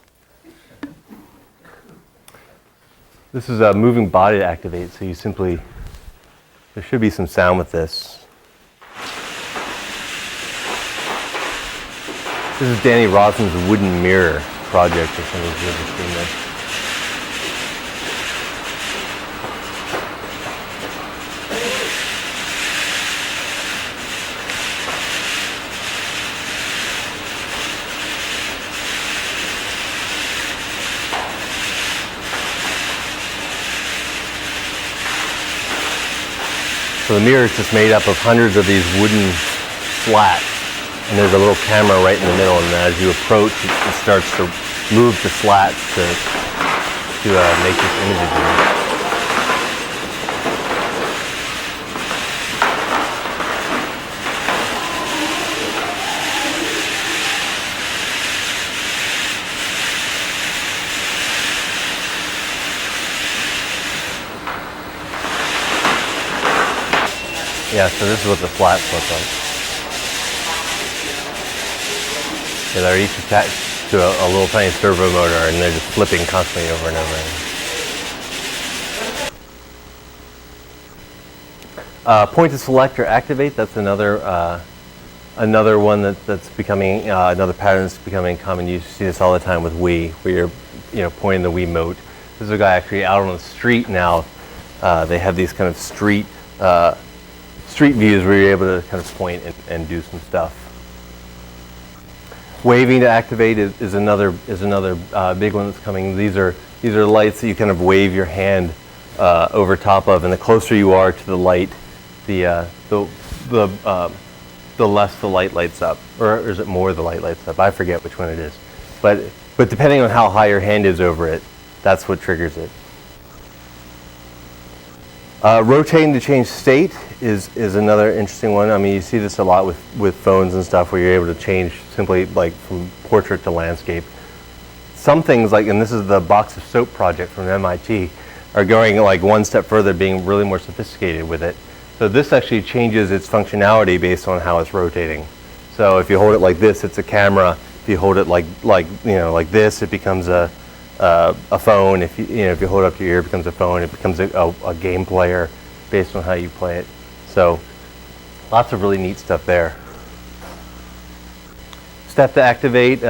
This is a moving body to activate, so there should be some sound with this. This is Danny Rossum's wooden mirror project, if somebody's ever seen this. So the mirror is just made up of hundreds of these wooden slats, and there's a little camera right in the middle, and as you approach, it starts to move the slats to make this image. Yeah, so this is what the flats look like. Yeah, they're each attached to a little tiny servo motor, and they're just flipping constantly over and over again. Point to select or activate, that's another one that's becoming, another pattern that's becoming common. You see this all the time with Wii, where you're pointing the Wiimote. This is a guy actually out on the street now. They have these kind of street views where you're able to kind of point and do some stuff. Waving to activate is another big one that's coming. These are lights that you kind of wave your hand over top of, and the closer you are to the light, the less the light lights up, or is it more the light lights up? I forget which one it is, but depending on how high your hand is over it, that's what triggers it. Rotating to change state is another interesting one. I mean, you see this a lot with phones and stuff, where you're able to change simply like from portrait to landscape. Some things, like, and this is the box of soap project from MIT, are going like one step further, being really more sophisticated with it. So this actually changes its functionality based on how it's rotating. So if you hold it like this, it's a camera. If you hold it like this, it becomes a phone. If you hold it up to your ear, it becomes a phone. It becomes a game player based on how you play it. So lots of really neat stuff there. Step to activate.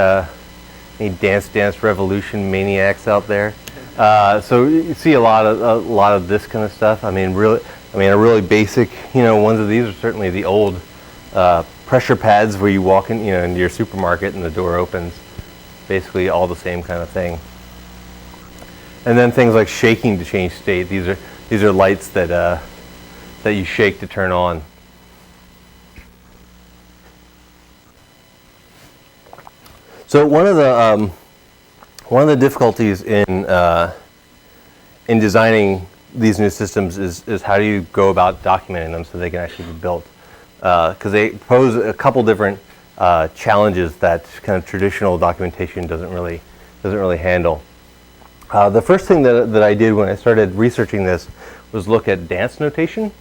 Any Dance Revolution maniacs out there? So you see a lot of this kind of stuff. I mean, a really basic, ones of these are certainly the old pressure pads where you walk in, into your supermarket and the door opens. Basically, all the same kind of thing. And then things like shaking to change state. These are lights that you shake to turn on. So one of the difficulties in designing these new systems is how do you go about documenting them so they can actually be built? Because they pose a couple different challenges that kind of traditional documentation doesn't really handle. The first thing that I did when I started researching this was look at dance notation,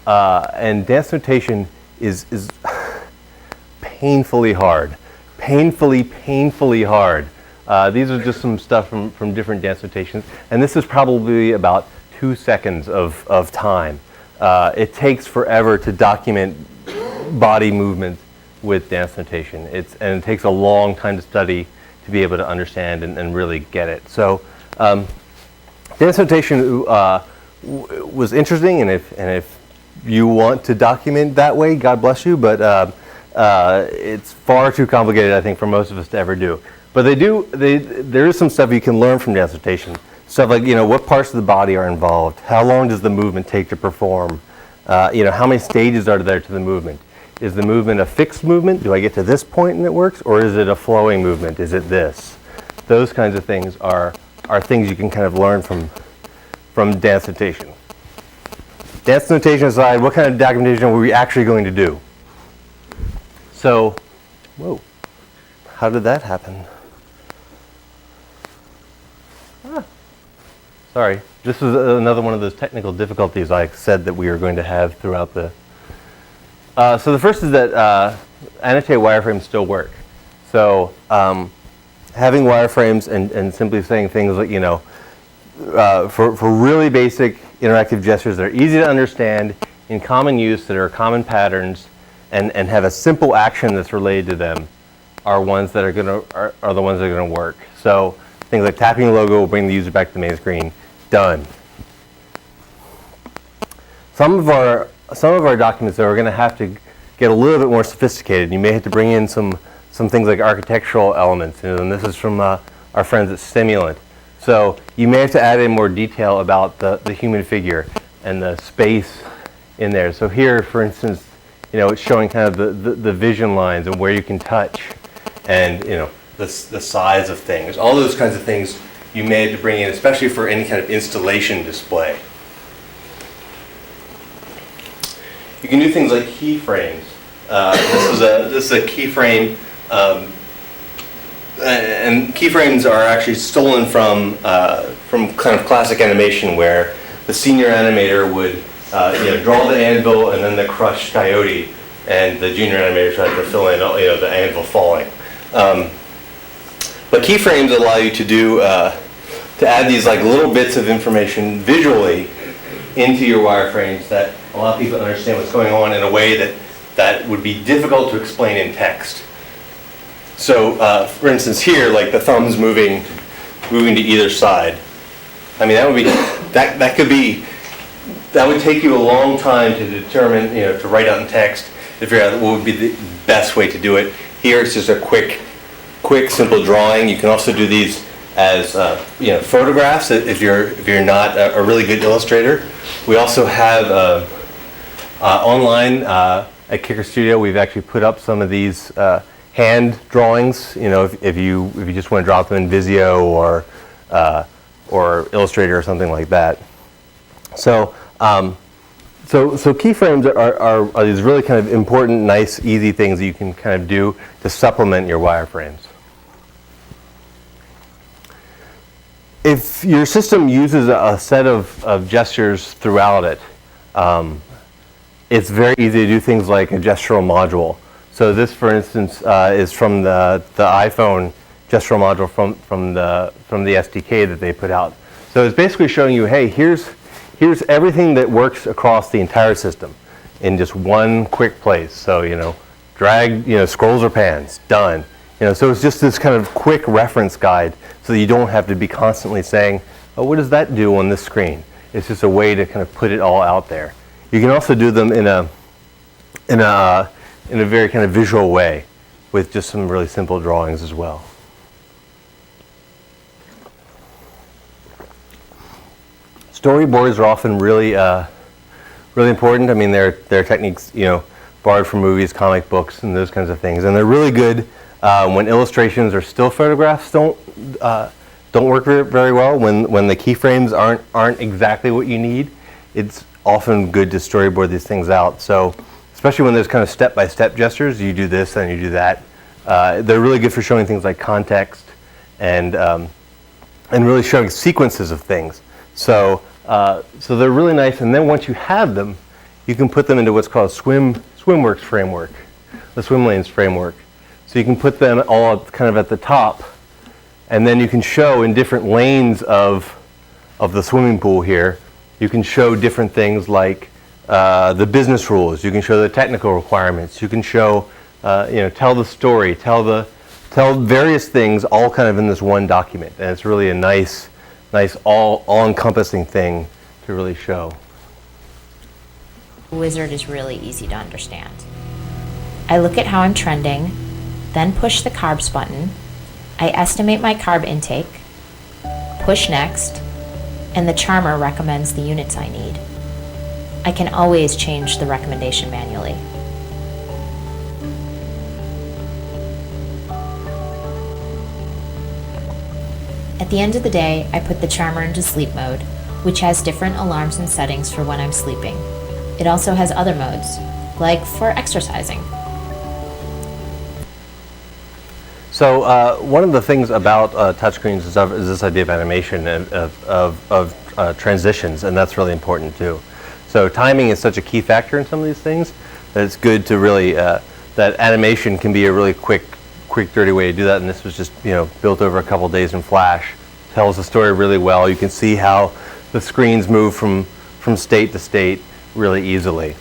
and dance notation is painfully hard. Painfully hard. These are just some stuff from different dance notations, and this is probably about 2 seconds of time. It takes forever to document body movement with dance notation. And it takes a long time to study to be able to understand and really get it. So dance notation was interesting, and if you want to document that way, God bless you, but it's far too complicated, I think, for most of us to ever do. But there is some stuff you can learn from dance notation. Stuff like, what parts of the body are involved? How long does the movement take to perform? How many stages are there to the movement? Is the movement a fixed movement? Do I get to this point and it works? Or is it a flowing movement? Is it this? Those kinds of things are are things you can kind of learn from dance notation. Dance notation aside, what kind of documentation are we actually going to do? So, whoa, how did that happen? Sorry, this was another one of those technical difficulties I said that we were going to have throughout the... so the first is that annotated wireframes still work. So having wireframes and simply saying things like, you know, for really basic interactive gestures that are easy to understand, in common use, that are common patterns, and have a simple action that's related to them, are ones that are the ones that are going to work. So things like tapping the logo will bring the user back to the main screen. Done. Some of our documents though are going to have to get a little bit more sophisticated. You may have to bring in some things like architectural elements, and this is from our friends at Stimulant. So you may have to add in more detail about the human figure and the space in there. So here, for instance, you know, it's showing kind of the vision lines and where you can touch, and you know, the size of things. All those kinds of things you may have to bring in, especially for any kind of installation display. You can do things like keyframes. This is a keyframe, and keyframes are actually stolen from kind of classic animation, where the senior animator would you know, draw the anvil and then the crushed coyote, and the junior animator tried to fill in, you know, the anvil falling. But keyframes allow you to do to add these like little bits of information visually into your wireframes that allow people to understand what's going on in a way that would be difficult to explain in text. So, for instance, here, like the thumbs moving to either side. I mean, that would take you a long time to determine, you know, to write out in text to figure out what would be the best way to do it. Here, it's just a quick, simple drawing. You can also do these as you know, photographs if you're not a really good illustrator. We also have online at Kicker Studio. We've actually put up some of these hand drawings. You know, if you just want to drop them in Visio or Illustrator or something like that. So so keyframes are these really kind of important, nice, easy things that you can kind of do to supplement your wireframes. If your system uses a set of gestures throughout it, it's very easy to do things like a gestural module. So this, for instance, is from the iPhone gestural module from the SDK that they put out. So it's basically showing you, hey, here's everything that works across the entire system in just one quick place. So, you know, drag, you know, scrolls or pans, done. You know, so it's just this kind of quick reference guide so that you don't have to be constantly saying, oh, what does that do on this screen? It's just a way to kind of put it all out there. You can also do them in a very kind of visual way with just some really simple drawings as well. Storyboards are often really important. I mean, they're techniques, you know, borrowed from movies, comic books, and those kinds of things, and they're really good when illustrations or still photographs don't work very well. When the keyframes aren't exactly what you need, it's often good to storyboard these things out. So, especially when there's kind of step-by-step gestures, you do this and you do that. They're really good for showing things like context and really showing sequences of things. So they're really nice, and then once you have them, you can put them into what's called a SwimWorks framework, the swim lanes framework. So you can put them all kind of at the top, and then you can show in different lanes of the swimming pool here, you can show different things like the business rules. You can show the technical requirements. You can show, you know, tell the story, tell various things all kind of in this one document, and it's really a nice all-encompassing thing to really show. Wizard is really easy to understand. I look at how I'm trending, then push the carbs button. I estimate my carb intake, push next, and the charmer recommends the units I need. I can always change the recommendation manually. At the end of the day, I put the charmer into sleep mode, which has different alarms and settings for when I'm sleeping. It also has other modes, like for exercising. So one of the things about touchscreens and stuff is this idea of animation and of transitions, and that's really important too. So timing is such a key factor in some of these things that it's good to really, that animation can be a really quick, dirty way to do that, and this was just built over a couple days in Flash. Tells the story really well. You can see how the screens move from state to state really easily.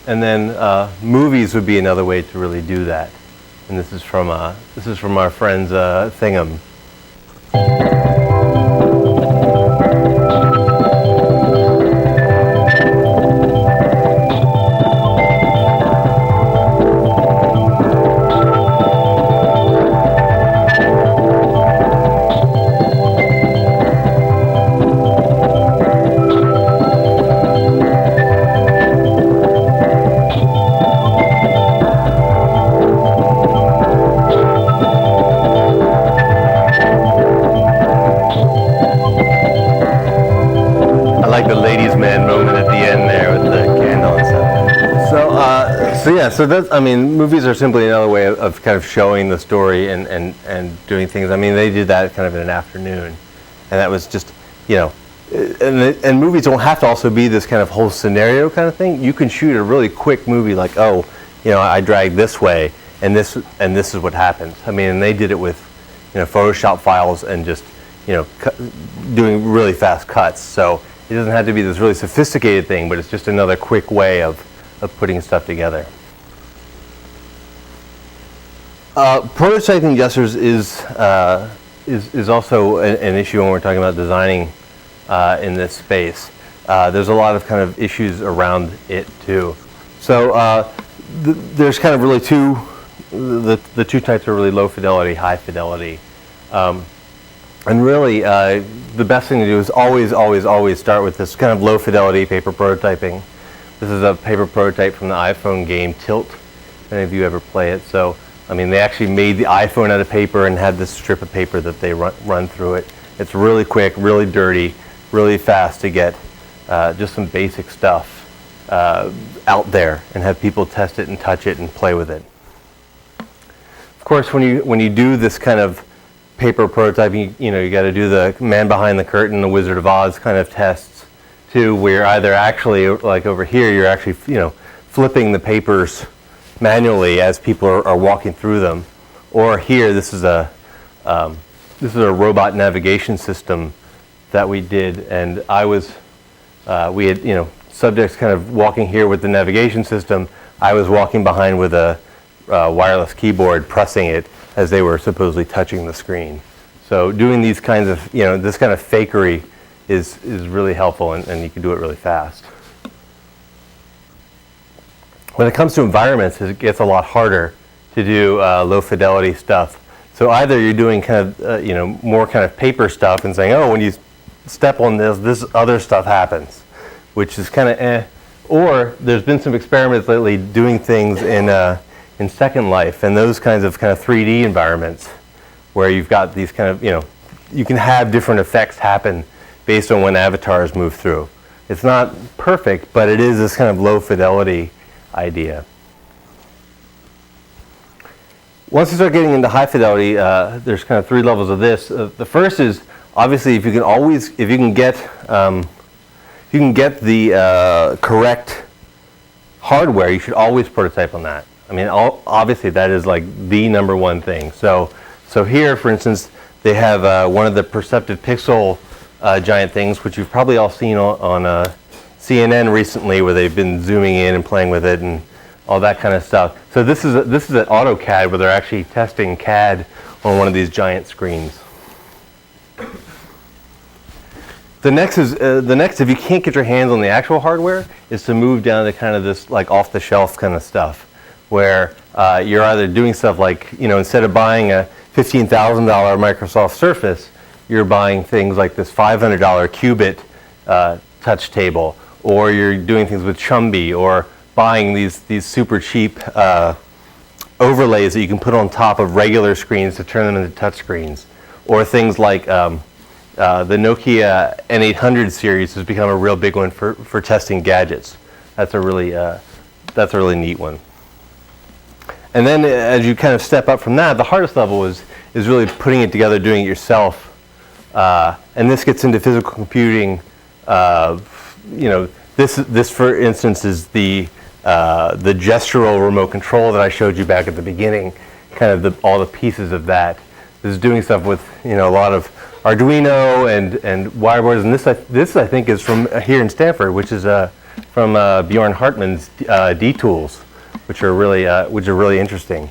And then movies would be another way to really do that. And this is from our friends Thingham. So that's, movies are simply another way of kind of showing the story and doing things. They did that kind of in an afternoon, and that was just, and movies don't have to also be this kind of whole scenario kind of thing. You can shoot a really quick movie like, I dragged this way, and this is what happens. And they did it with, Photoshop files and just, doing really fast cuts. So it doesn't have to be this really sophisticated thing, but it's just another quick way of putting stuff together. Prototyping gestures is also an issue when we're talking about designing in this space. There's a lot of kind of issues around it too. So there's kind of really the two types are really low fidelity, high fidelity. And really the best thing to do is always start with this kind of low fidelity paper prototyping. This is a paper prototype from the iPhone game Tilt. If any of you ever play it. So they actually made the iPhone out of paper and had this strip of paper that they run through it. It's really quick, really dirty, really fast to get just some basic stuff out there and have people test it and touch it and play with it. Of course, when you do this kind of paper prototyping, you got to do the man behind the curtain, the Wizard of Oz kind of tests too, where either actually, like over here, you're actually flipping the papers manually as people are walking through them, or here this is a robot navigation system that we did, and we had subjects kind of walking here with the navigation system. I was walking behind with a wireless keyboard, pressing it as they were supposedly touching the screen. So doing these kinds of this kind of fakery is really helpful, and you can do it really fast. When it comes to environments, it gets a lot harder to do low fidelity stuff. So either you're doing kind of more kind of paper stuff and saying, when you step on this other stuff happens, which is kind of or there's been some experiments lately doing things in Second Life and those kinds of 3D environments where you've got these kind of you can have different effects happen based on when avatars move through. It's not perfect, but it is this kind of low fidelity idea. Once you start getting into high fidelity, there's kind of three levels of this. The first is obviously if you can get the correct hardware, you should always prototype on that. Obviously that is like the number one thing. So here, for instance, they have one of the perceptive pixel giant things, which you've probably all seen on CNN recently, where they've been zooming in and playing with it and all that kind of stuff. So this is at AutoCAD, where they're actually testing CAD on one of these giant screens. The next, if you can't get your hands on the actual hardware, is to move down to kind of this like off-the-shelf kind of stuff, where you're either doing stuff like, instead of buying a $15,000 Microsoft Surface, you're buying things like this $500 Qubit touch table, or you're doing things with Chumby, or buying these super cheap overlays that you can put on top of regular screens to turn them into touch screens, or things like the Nokia N800 series has become a real big one for testing gadgets. That's a really neat one. And then as you kind of step up from that, the hardest level is really putting it together, doing it yourself. And this gets into physical computing. This for instance is the gestural remote control that I showed you back at the beginning. Kind of all the pieces of that. This is doing stuff with a lot of Arduino and wireboards. And this I think is from here in Stanford, which is from Bjorn Hartmann's D tools, which are really interesting.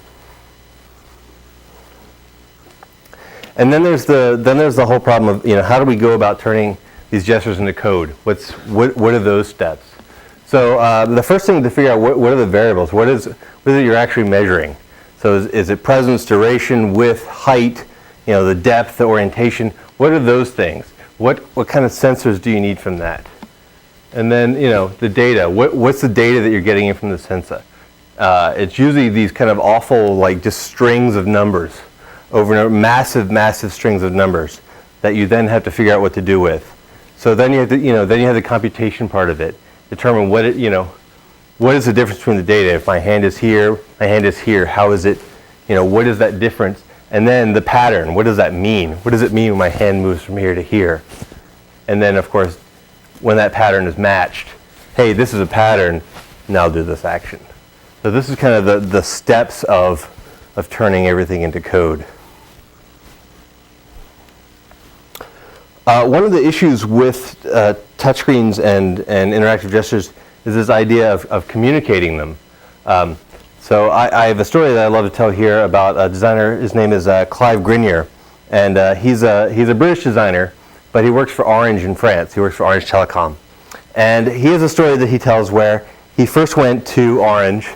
And then there's the whole problem of how do we go about turning these gestures into code? What are those steps? So the first thing to figure out what are the variables? What is it you're actually measuring? So is it presence, duration, width, height? The depth, the orientation. What are those things? What kind of sensors do you need from that? And then the data. What's the data that you're getting in from the sensor? It's usually these kind of awful just strings of numbers over and over, massive strings of numbers that you then have to figure out what to do with. So then you have to then you have the computation part of it. Determine what is the difference between the data. If my hand is here, my hand is here. How is it? What is that difference? And then the pattern. What does that mean? What does it mean when my hand moves from here to here? And then of course, when that pattern is matched, hey, this is a pattern. Now do this action. So this is kind of the steps of turning everything into code. One of the issues with touchscreens and interactive gestures is this idea of communicating them. So I have a story that I love to tell here about a designer. His name is Clive Grenier, and he's a British designer, but he works for Orange in France. He works for Orange Telecom. And he has a story that he tells where he first went to Orange,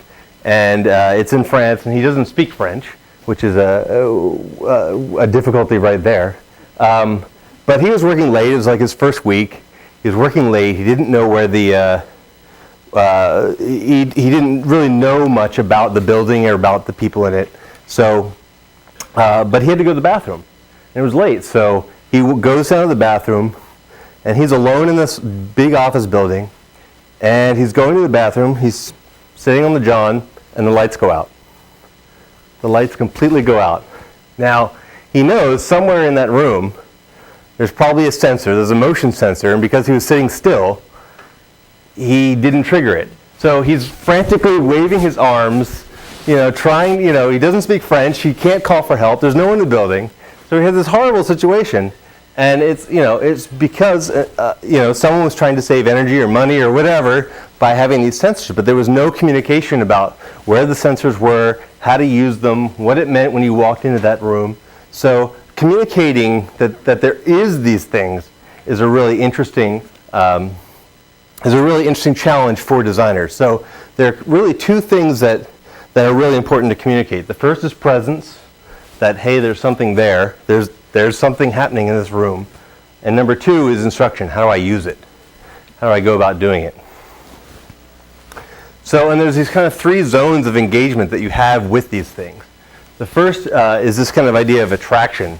and it's in France, and he doesn't speak French, which is a difficulty right there. But he was working late. It was like his first week. He was working late. He didn't know where the he didn't really know much about the building or about the people in it. So, but he had to go to the bathroom. And it was late, so he goes down to the bathroom, and he's alone in this big office building. And he's going to the bathroom. He's sitting on the john, and the lights go out. The lights completely go out. Now, he knows somewhere in that room, there's probably a sensor. There's a motion sensor, and because he was sitting still, he didn't trigger it. So he's frantically waving his arms, trying, he doesn't speak French. He can't call for help. There's no one in the building. So he has this horrible situation, and it's because, someone was trying to save energy or money or whatever by having these sensors, but there was no communication about where the sensors were, how to use them, what it meant when you walked into that room. So communicating that there is these things is a really interesting challenge for designers. So there are really two things that are really important to communicate. The first is presence, that hey, there's something there. There's something happening in this room. And number two is instruction. How do I use it? How do I go about doing it? So, and there's these kind of three zones of engagement that you have with these things. The first is this kind of idea of attraction.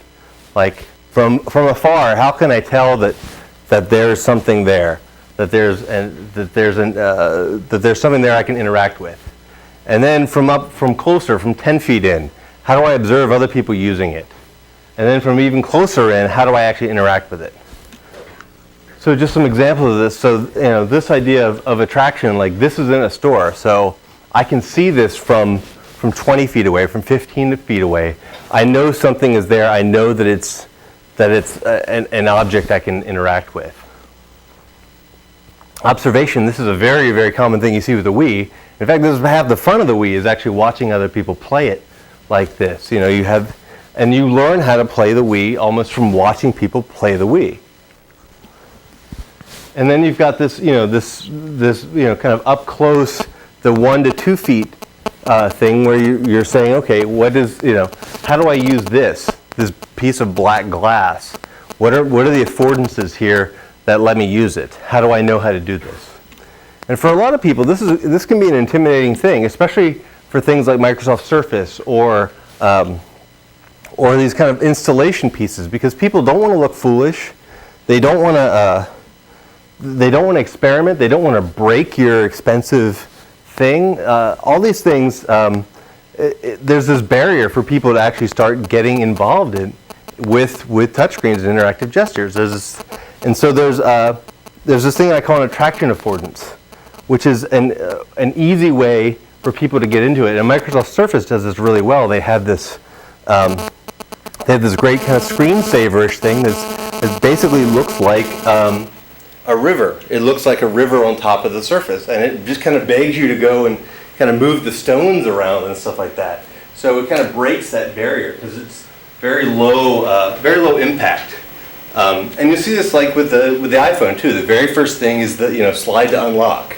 Like from afar, how can I tell that there's something there, that there's something there I can interact with? And then from closer, from 10 feet in, how do I observe other people using it? And then from even closer in, how do I actually interact with it? So just some examples of this. So this idea of attraction, like this is in a store, so I can see this from 20 feet away, from 15 feet away. I know something is there. I know that it's an object I can interact with. Observation, this is a very, very common thing you see with the Wii. In fact, this is half the fun of the Wii is actually watching other people play it like this. And you learn how to play the Wii almost from watching people play the Wii. And then you've got this, this kind of up close, the 1 to 2 feet thing where you're saying, okay, how do I use this piece of black glass? What are the affordances here that let me use it? How do I know how to do this? And for a lot of people, this can be an intimidating thing, especially for things like Microsoft Surface or these kind of installation pieces, because people don't want to look foolish. They don't want to experiment. They don't want to break your expensive thing. All these things, there's this barrier for people to actually start getting involved with touchscreens and interactive gestures. There's this thing I call an attraction affordance, which is an easy way for people to get into it. And Microsoft Surface does this really well. They have this great kind of screensaver-ish thing that basically looks like a river. It looks like a river on top of the Surface, and it just kind of begs you to go and kind of move the stones around and stuff like that. So it kind of breaks that barrier because it's very low impact. And you see this like with the iPhone too. The very first thing is the slide to unlock.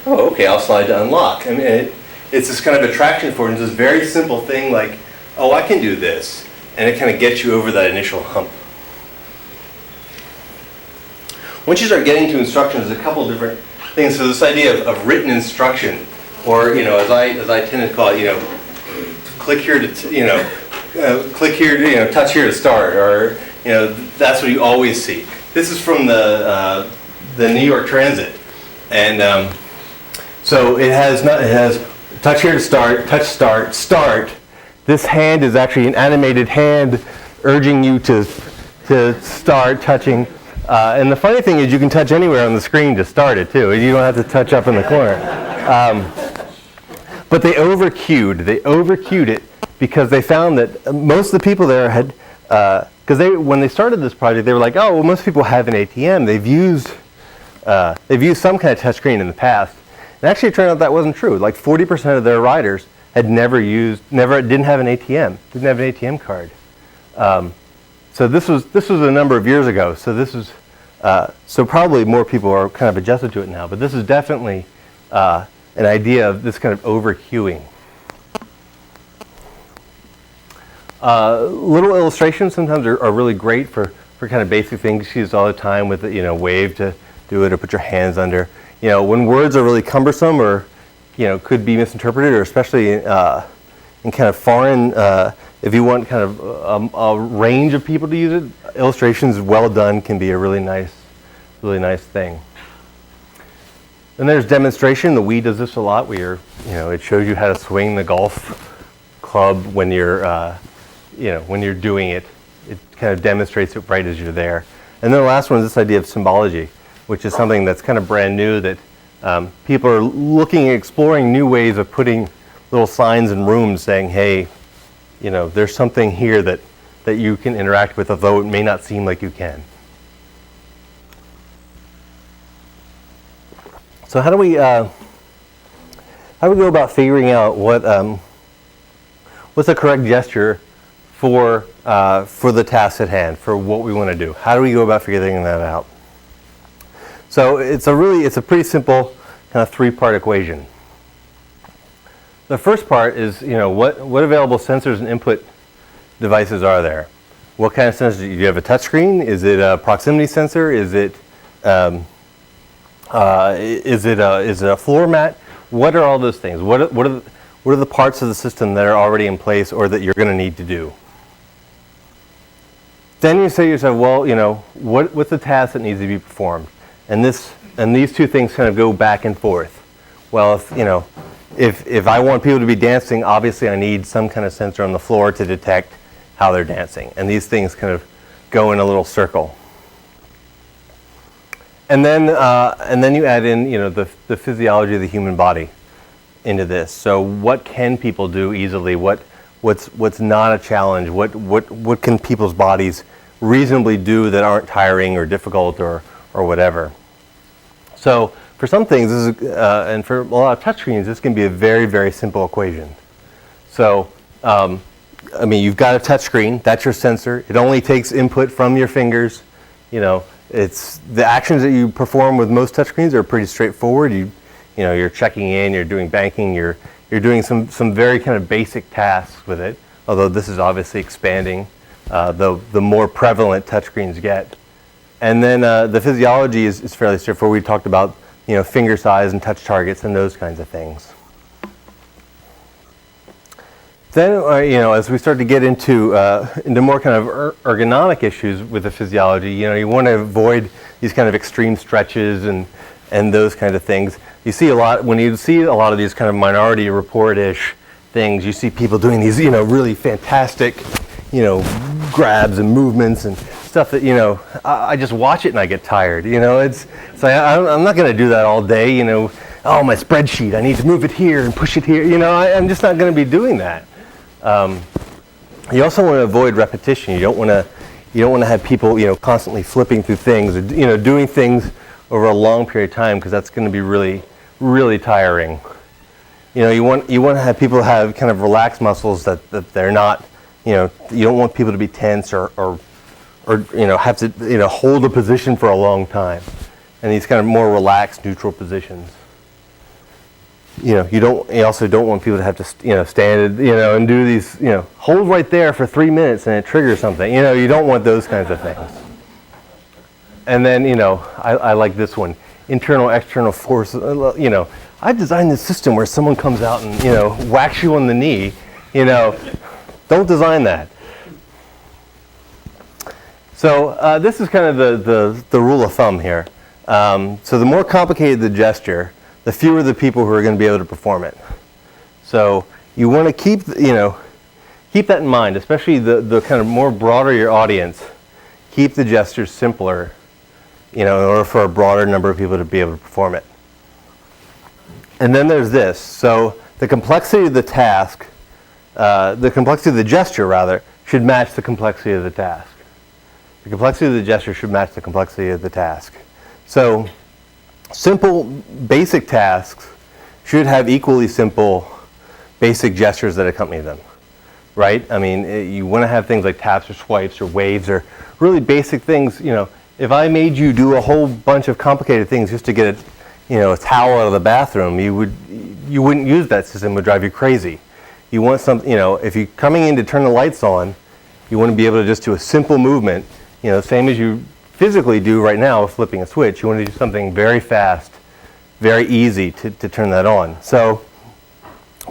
Oh, okay, I'll slide to unlock. I mean, it's this kind of attraction for it. It's this very simple thing like, oh, I can do this, and it kind of gets you over that initial hump. Once you start getting to instructions, there's a couple different things. So this idea of written instruction, or as I tend to call it, click here to click here to touch here to start, or that's what you always see. This is from the New York Transit, and so it has touch here to start, touch start, start. This hand is actually an animated hand urging you to start touching. And the funny thing is you can touch anywhere on the screen to start it too. You don't have to touch up in the corner. But they overcued it because they found that most of the people there had, because when they started this project, they were like, oh, well, most people have an ATM. They've used some kind of touchscreen in the past. And actually it turned out that wasn't true. Like 40% of their riders had didn't have an ATM, didn't have an ATM card. So this was a number of years ago. So this is so probably more people are kind of adjusted to it now. But this is definitely an idea of this kind of over-queuing. Little illustrations sometimes are really great for kind of basic things used all the time with wave to do it or put your hands under. When words are really cumbersome or could be misinterpreted, or especially in kind of foreign. If you want kind of a range of people to use it, illustrations well done can be a really nice thing. Then there's demonstration. The Wii does this a lot, where it shows you how to swing the golf club when you're doing it. It kind of demonstrates it right as you're there. And then the last one is this idea of symbology, which is something that's kind of brand new that people are looking at exploring new ways of putting little signs in rooms saying, hey, there's something here that you can interact with, although it may not seem like you can. So how do we go about figuring out what's the correct gesture for the task at hand, for what we want to do? How do we go about figuring that out? So it's a pretty simple kind of three-part equation. The first part is, what available sensors and input devices are there? What kind of sensors? Do you have a touchscreen? Is it a proximity sensor? Is it a floor mat? What are all those things? What are the parts of the system that are already in place or that you're going to need to do? Then you say to yourself, well, what's the task that needs to be performed? And these two things kind of go back and forth. Well, if I want people to be dancing, obviously I need some kind of sensor on the floor to detect how they're dancing. And these things kind of go in a little circle. And then you add in the physiology of the human body into this. So what can people do easily? What's not a challenge? What can people's bodies reasonably do that aren't tiring or difficult or whatever? So for some things, this is, and for a lot of touchscreens, this can be a very, very simple equation. So, you've got a touchscreen. That's your sensor. It only takes input from your fingers. It's the actions that you perform with most touchscreens are pretty straightforward. You're checking in. You're doing banking. You're doing some very kind of basic tasks with it. Although this is obviously expanding the more prevalent touchscreens get. And then the physiology is fairly straightforward. We talked about finger size and touch targets and those kinds of things. Then, as we start to get into more kind of ergonomic issues with the physiology, you want to avoid these kind of extreme stretches and those kind of things. You see a lot, when you see a lot of these kind of Minority Report-ish things, you see people doing these, really fantastic, grabs and movements and stuff that, I just watch it and I get tired, it's like, I'm not going to do that all day, oh, my spreadsheet, I need to move it here and push it here, I'm just not going to be doing that. You also want to avoid repetition. You don't want to have people, constantly flipping through things or, doing things over a long period of time, because that's going to be really, really tiring. You want to have people have kind of relaxed muscles that they're not, you don't want people to be tense or have to, hold a position for a long time. And these kind of more relaxed, neutral positions. You also don't want people to have to, stand, and do these, hold right there for 3 minutes and it triggers something. You don't want those kinds of things. And then, I like this one, internal, external force. I designed this system where someone comes out and, whacks you on the knee. Don't design that. So this is kind of the rule of thumb here. So the more complicated the gesture, the fewer the people who are going to be able to perform it. So you want to keep that in mind, especially the kind of more broader your audience. Keep the gestures simpler, in order for a broader number of people to be able to perform it. And then there's this. So the complexity of the task, the complexity of the gesture, rather, should match the complexity of the task. The complexity of the gesture should match the complexity of the task. So simple, basic tasks should have equally simple, basic gestures that accompany them, right? I mean, you want to have things like taps or swipes or waves or really basic things. If I made you do a whole bunch of complicated things just to get a towel out of the bathroom, you wouldn't use that system. It would drive you crazy. You want something, if you're coming in to turn the lights on, you want to be able to just do a simple movement, same as you physically do right now with flipping a switch. You want to do something very fast, very easy to turn that on. So,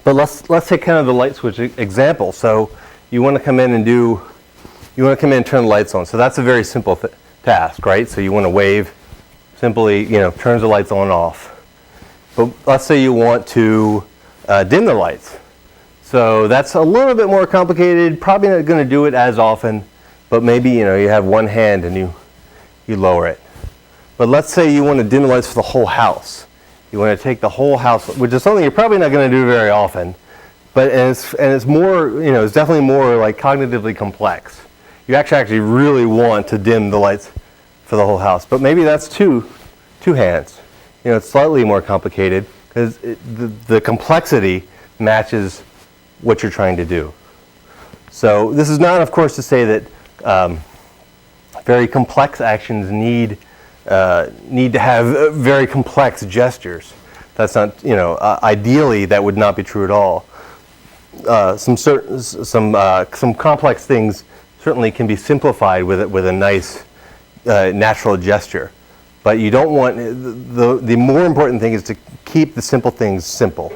but let's take kind of the light switch example. So you want to come in and turn the lights on. So that's a very simple task, right? So you want to wave, simply, turns the lights on and off. But let's say you want to dim the lights. So that's a little bit more complicated, probably not going to do it as often, but maybe, you have one hand and you lower it. But let's say you want to dim the lights for the whole house. You want to take the whole house, which is something you're probably not going to do very often, but it's more, it's definitely more like cognitively complex. You actually really want to dim the lights for the whole house, but maybe that's two hands. It's slightly more complicated because the complexity matches what you're trying to do. So this is not, of course, to say that very complex actions need to have very complex gestures. That's not, ideally that would not be true at all. Some complex things certainly can be simplified with a nice natural gesture, but you don't want the more important thing is to keep the simple things simple.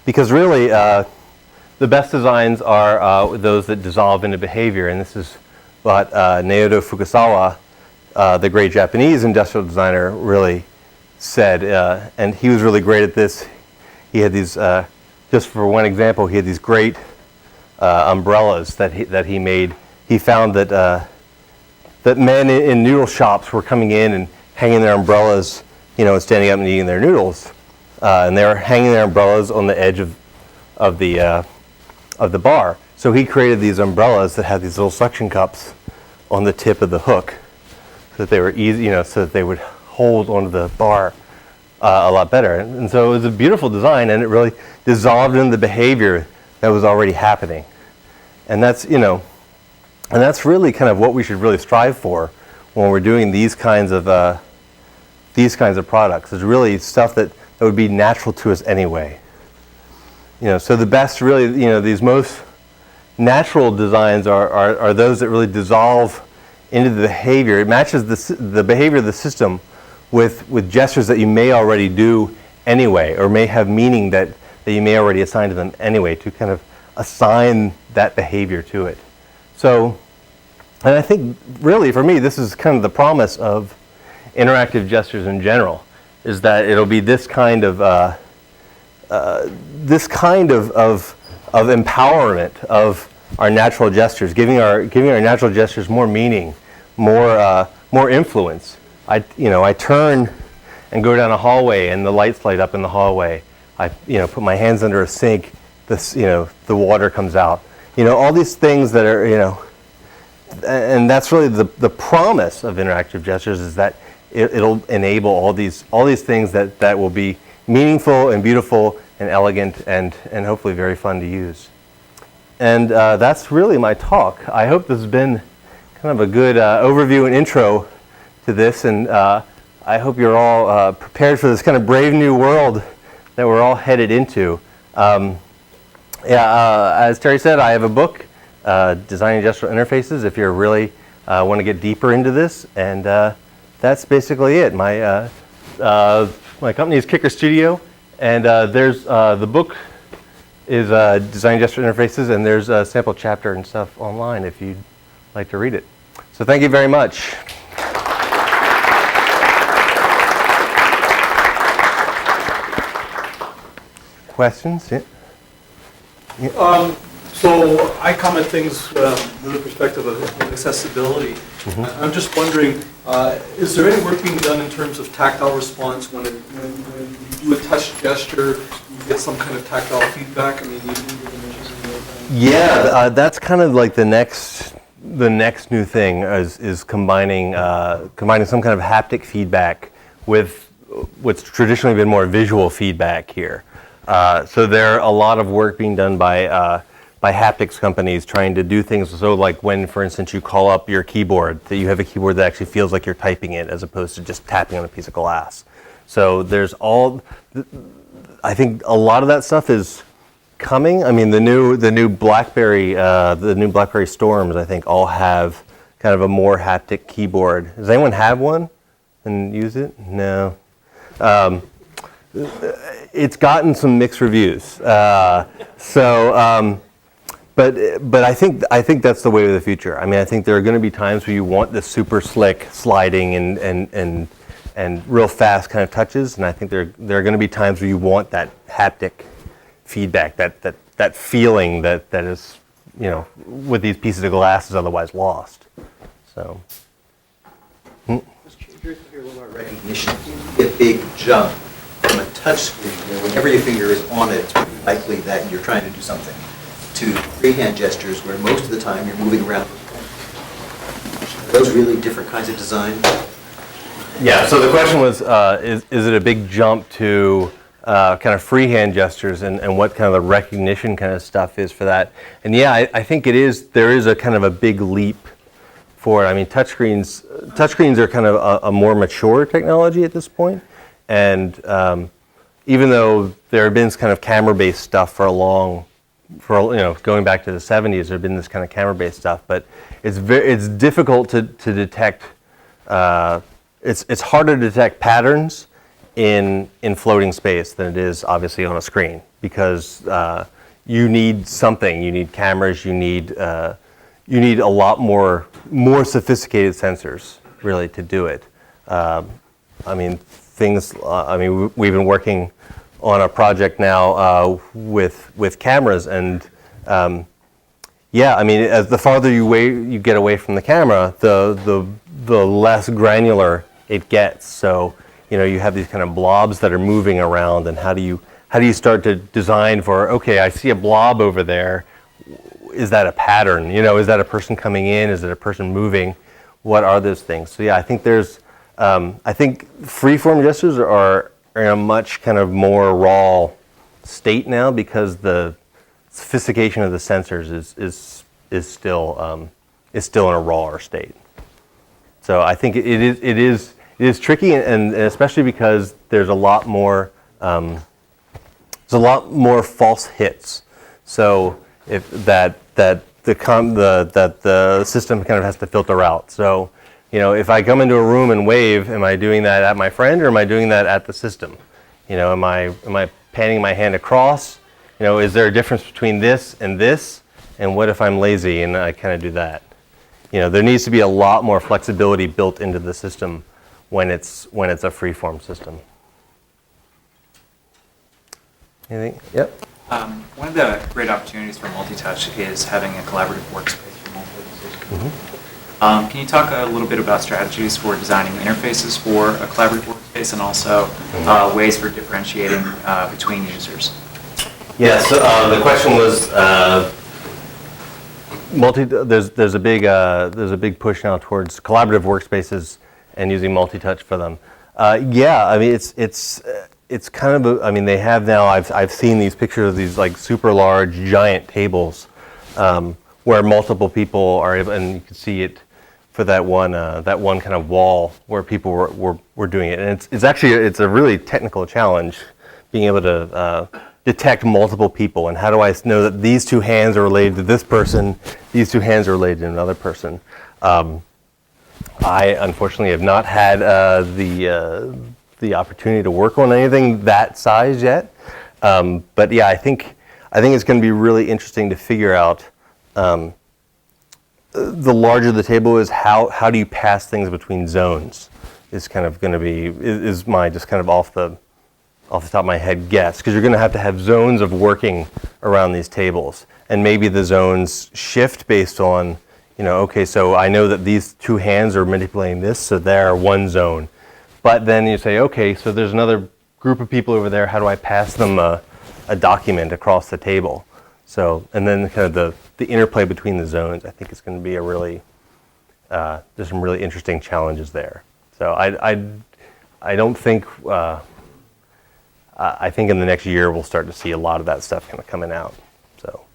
Because really, the best designs are those that dissolve into behavior, and this is what Naoto Fukasawa, the great Japanese industrial designer, really said, and he was really great at this. He had these, just for one example, he had these great umbrellas that he made. He found that men in noodle shops were coming in and hanging their umbrellas, and standing up and eating their noodles. And they were hanging their umbrellas on the edge of the bar. So he created these umbrellas that had these little suction cups on the tip of the hook, so that they were easy, so that they would hold onto the bar a lot better. And so it was a beautiful design, and it really dissolved into the behavior that was already happening. And that's, and that's really kind of what we should really strive for when we're doing these kinds of products. Is really stuff that would be natural to us anyway. So the best really, these most natural designs are those that really dissolve into the behavior. It matches the behavior of the system with gestures that you may already do anyway, or may have meaning that you may already assign to them anyway, to kind of assign that behavior to it. So, and I think really for me, this is kind of the promise of interactive gestures in general, is that it'll be this kind of empowerment of our natural gestures, giving our natural gestures more meaning, more influence. I turn and go down a hallway, and the lights light up in the hallway. I put my hands under a sink. The water comes out. All these things that are and that's really the promise of interactive gestures, is that it'll enable all these things that will be meaningful and beautiful and elegant and hopefully very fun to use. And that's really my talk. I hope this has been kind of a good overview and intro to this, and I hope you're all prepared for this kind of brave new world that we're all headed into. As Terry said, I have a book, Designing Gestural Interfaces, if you really want to get deeper into this, and that's basically it. My company is Kicker Studio, and there's the book is Designing Gestural Interfaces, and there's a sample chapter and stuff online if you'd like to read it. So thank you very much. Questions? Yeah. So I come at things from the perspective of accessibility. I'm just wondering, is there any work being done in terms of tactile response when you do a touch gesture, you get some kind of tactile feedback? That's kind of like the next new thing is combining some kind of haptic feedback with what's traditionally been more visual feedback here. So there are a lot of work being done by haptics companies trying to do things so like when, for instance, you call up your keyboard, that you have a keyboard that actually feels like you're typing it as opposed to just tapping on a piece of glass. So there's I think a lot of that stuff is coming. I mean, the new BlackBerry Storms, I think, all have kind of a more haptic keyboard. Does anyone have one and use it? No. It's gotten some mixed reviews. But I think that's the way of the future. I mean, I think there are going to be times where you want this super slick sliding and real fast kind of touches, and I think there are going to be times where you want that haptic feedback, that feeling that is, with these pieces of glass is otherwise lost. So. Just curious to hear a little about recognition. It seems to be a big jump from a touch screen, whenever your finger is on it, it's pretty likely that you're trying to do something, to freehand gestures where most of the time you're moving around. Are those really different kinds of design? Yeah, so the question was, is it a big jump to kind of freehand gestures and what kind of the recognition kind of stuff is for that? And yeah, I think it is. There is a kind of a big leap for it. I mean, touchscreens are kind of a more mature technology at this point. And even though there have been kind of camera-based stuff going back to the 70s, there have been this kind of camera-based stuff, but it's difficult to detect. It's harder to detect patterns in floating space than it is obviously on a screen, because you need something. You need cameras. You need a lot more sophisticated sensors really to do it. We've been working on a project now with cameras, and as the farther you get away from the camera, the less granular it gets. So you have these kind of blobs that are moving around, and how do you start to design for, okay, I see a blob over there. Is that a pattern? Is that a person coming in? Is it a person moving? What are those things? So yeah, I think I think freeform gestures are in a much kind of more raw state now, because the sophistication of the sensors is still in a rawer state. So I think it is tricky, and especially because there's a lot more false hits. So if that the system kind of has to filter out. So if I come into a room and wave, am I doing that at my friend or am I doing that at the system? Am I panning my hand across? Is there a difference between this? And what if I'm lazy and I kind of do that? There needs to be a lot more flexibility built into the system when it's a free-form system. Anything? Yep. One of the great opportunities for multi-touch is having a collaborative workspace for multiple users. Can you talk a little bit about strategies for designing interfaces for a collaborative workspace and also ways for differentiating between users? Yeah, so the question was there's a big push now towards collaborative workspaces and using multi-touch for them. Yeah, I mean it's kind of they have now. I've seen these pictures of these like super large giant tables where multiple people are able, and you can see it for that one kind of wall where people were doing it, and it's actually a really technical challenge being able to detect multiple people, and how do I know that these two hands are related to this person, these two hands are related to another person. I unfortunately have not had the opportunity to work on anything that size yet, but yeah, I think it's going to be really interesting to figure out. The larger the table is, how do you pass things between zones? Is kind of going to be is my just kind of off the top of my head guess, because you're going to have zones of working around these tables, and maybe the zones shift based on okay, so I know that these two hands are manipulating this, so they're one zone. But then you say, okay, so there's another group of people over there. How do I pass them a document across the table? So, and then kind of the interplay between the zones, I think is going to be a really, there's some really interesting challenges there. So I don't think, I think in the next year we'll start to see a lot of that stuff kind of coming out. So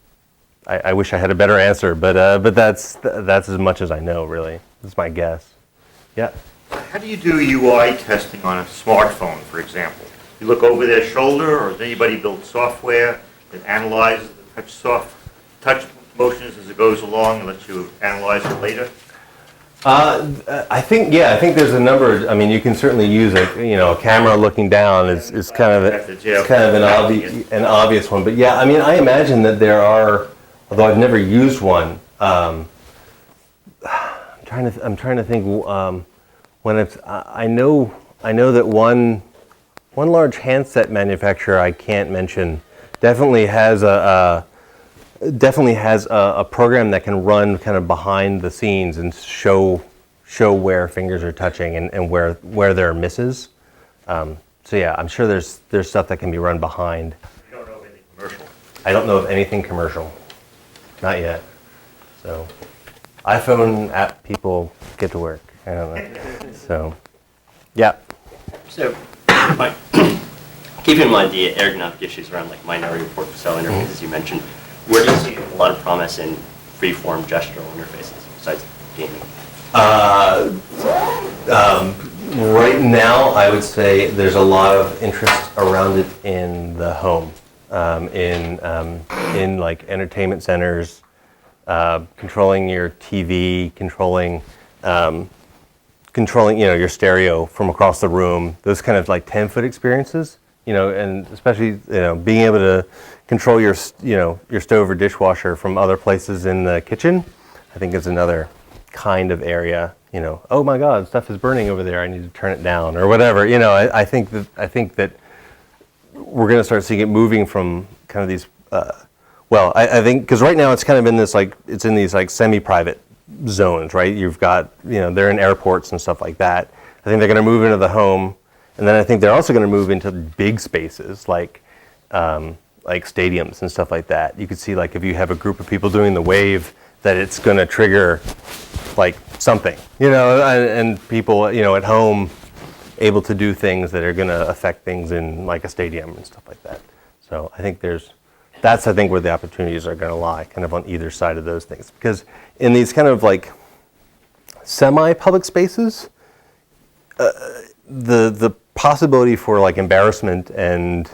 I wish I had a better answer, but that's as much as I know, really. That's my guess. Yeah. How do you do UI testing on a smartphone, for example? You look over their shoulder, or does anybody build software that analyzes the touch motions as it goes along and lets you analyze it later? I think there's a number. You can certainly use a camera looking down is kind of an obvious one. But yeah, I imagine that there are, although I've never used one. I'm trying to think. When it's, I know that one large handset manufacturer I can't mention definitely has a program that can run kind of behind the scenes and show where fingers are touching and where there are misses. So yeah, I'm sure there's stuff that can be run behind. You don't know of anything commercial? I don't know of anything commercial, not yet. So iPhone app people get to work. I don't know. So, yeah. So, keeping in mind the ergonomic issues around like minority report to cell interfaces you mentioned, where do you see a lot of promise in free-form gestural interfaces besides gaming? Right now, I would say there's a lot of interest around it in the home, in like entertainment centers, controlling your TV, controlling your stereo from across the room, those kind of like 10-foot experiences, and especially being able to control your stove or dishwasher from other places in the kitchen, I think is another kind of area. Oh my God, stuff is burning over there, I need to turn it down or whatever. I think that we're going to start seeing it moving from kind of these I think because right now it's kind of in this it's in these semi-private zones, right? You've got, they're in airports and stuff like that. I think they're going to move into the home, and then I think they're also going to move into big spaces like stadiums and stuff like that. You could see if you have a group of people doing the wave, that it's going to trigger something, and people, at home able to do things that are going to affect things in a stadium and stuff like that. So I think that's where the opportunities are going to lie, kind of on either side of those things. Because in these kind of semi-public spaces, the possibility for embarrassment and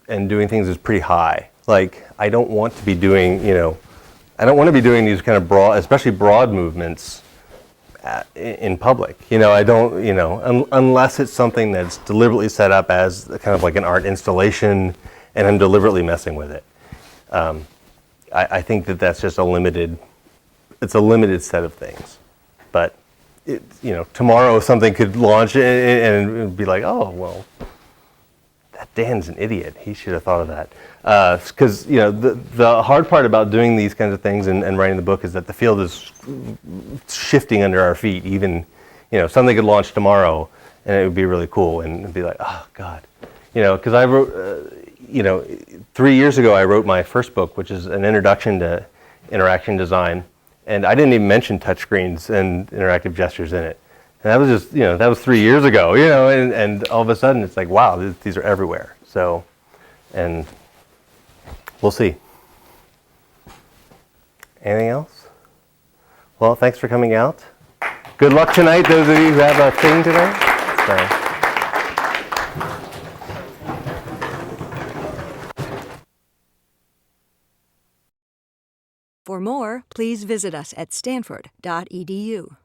doing things is pretty high. I don't want to be doing these kind of broad, especially broad movements in public. I don't, unless it's something that's deliberately set up as kind of like an art installation and I'm deliberately messing with it. I think that that's just it's a limited set of things. But, tomorrow something could launch and it'd be like, oh, well, that Dan's an idiot. He should have thought of that. Because, the hard part about doing these kinds of things and writing the book is that the field is shifting under our feet. Even, something could launch tomorrow and it would be really cool and it'd be like, oh, God. Because I wrote, 3 years ago I wrote my first book, which is an introduction to interaction design. And I didn't even mention touchscreens and interactive gestures in it. And that was just, that was 3 years ago, and all of a sudden it's like, wow, these are everywhere. So, and we'll see. Anything else? Well, thanks for coming out. Good luck tonight, those of you who have a thing today. So. For more, please visit us at stanford.edu.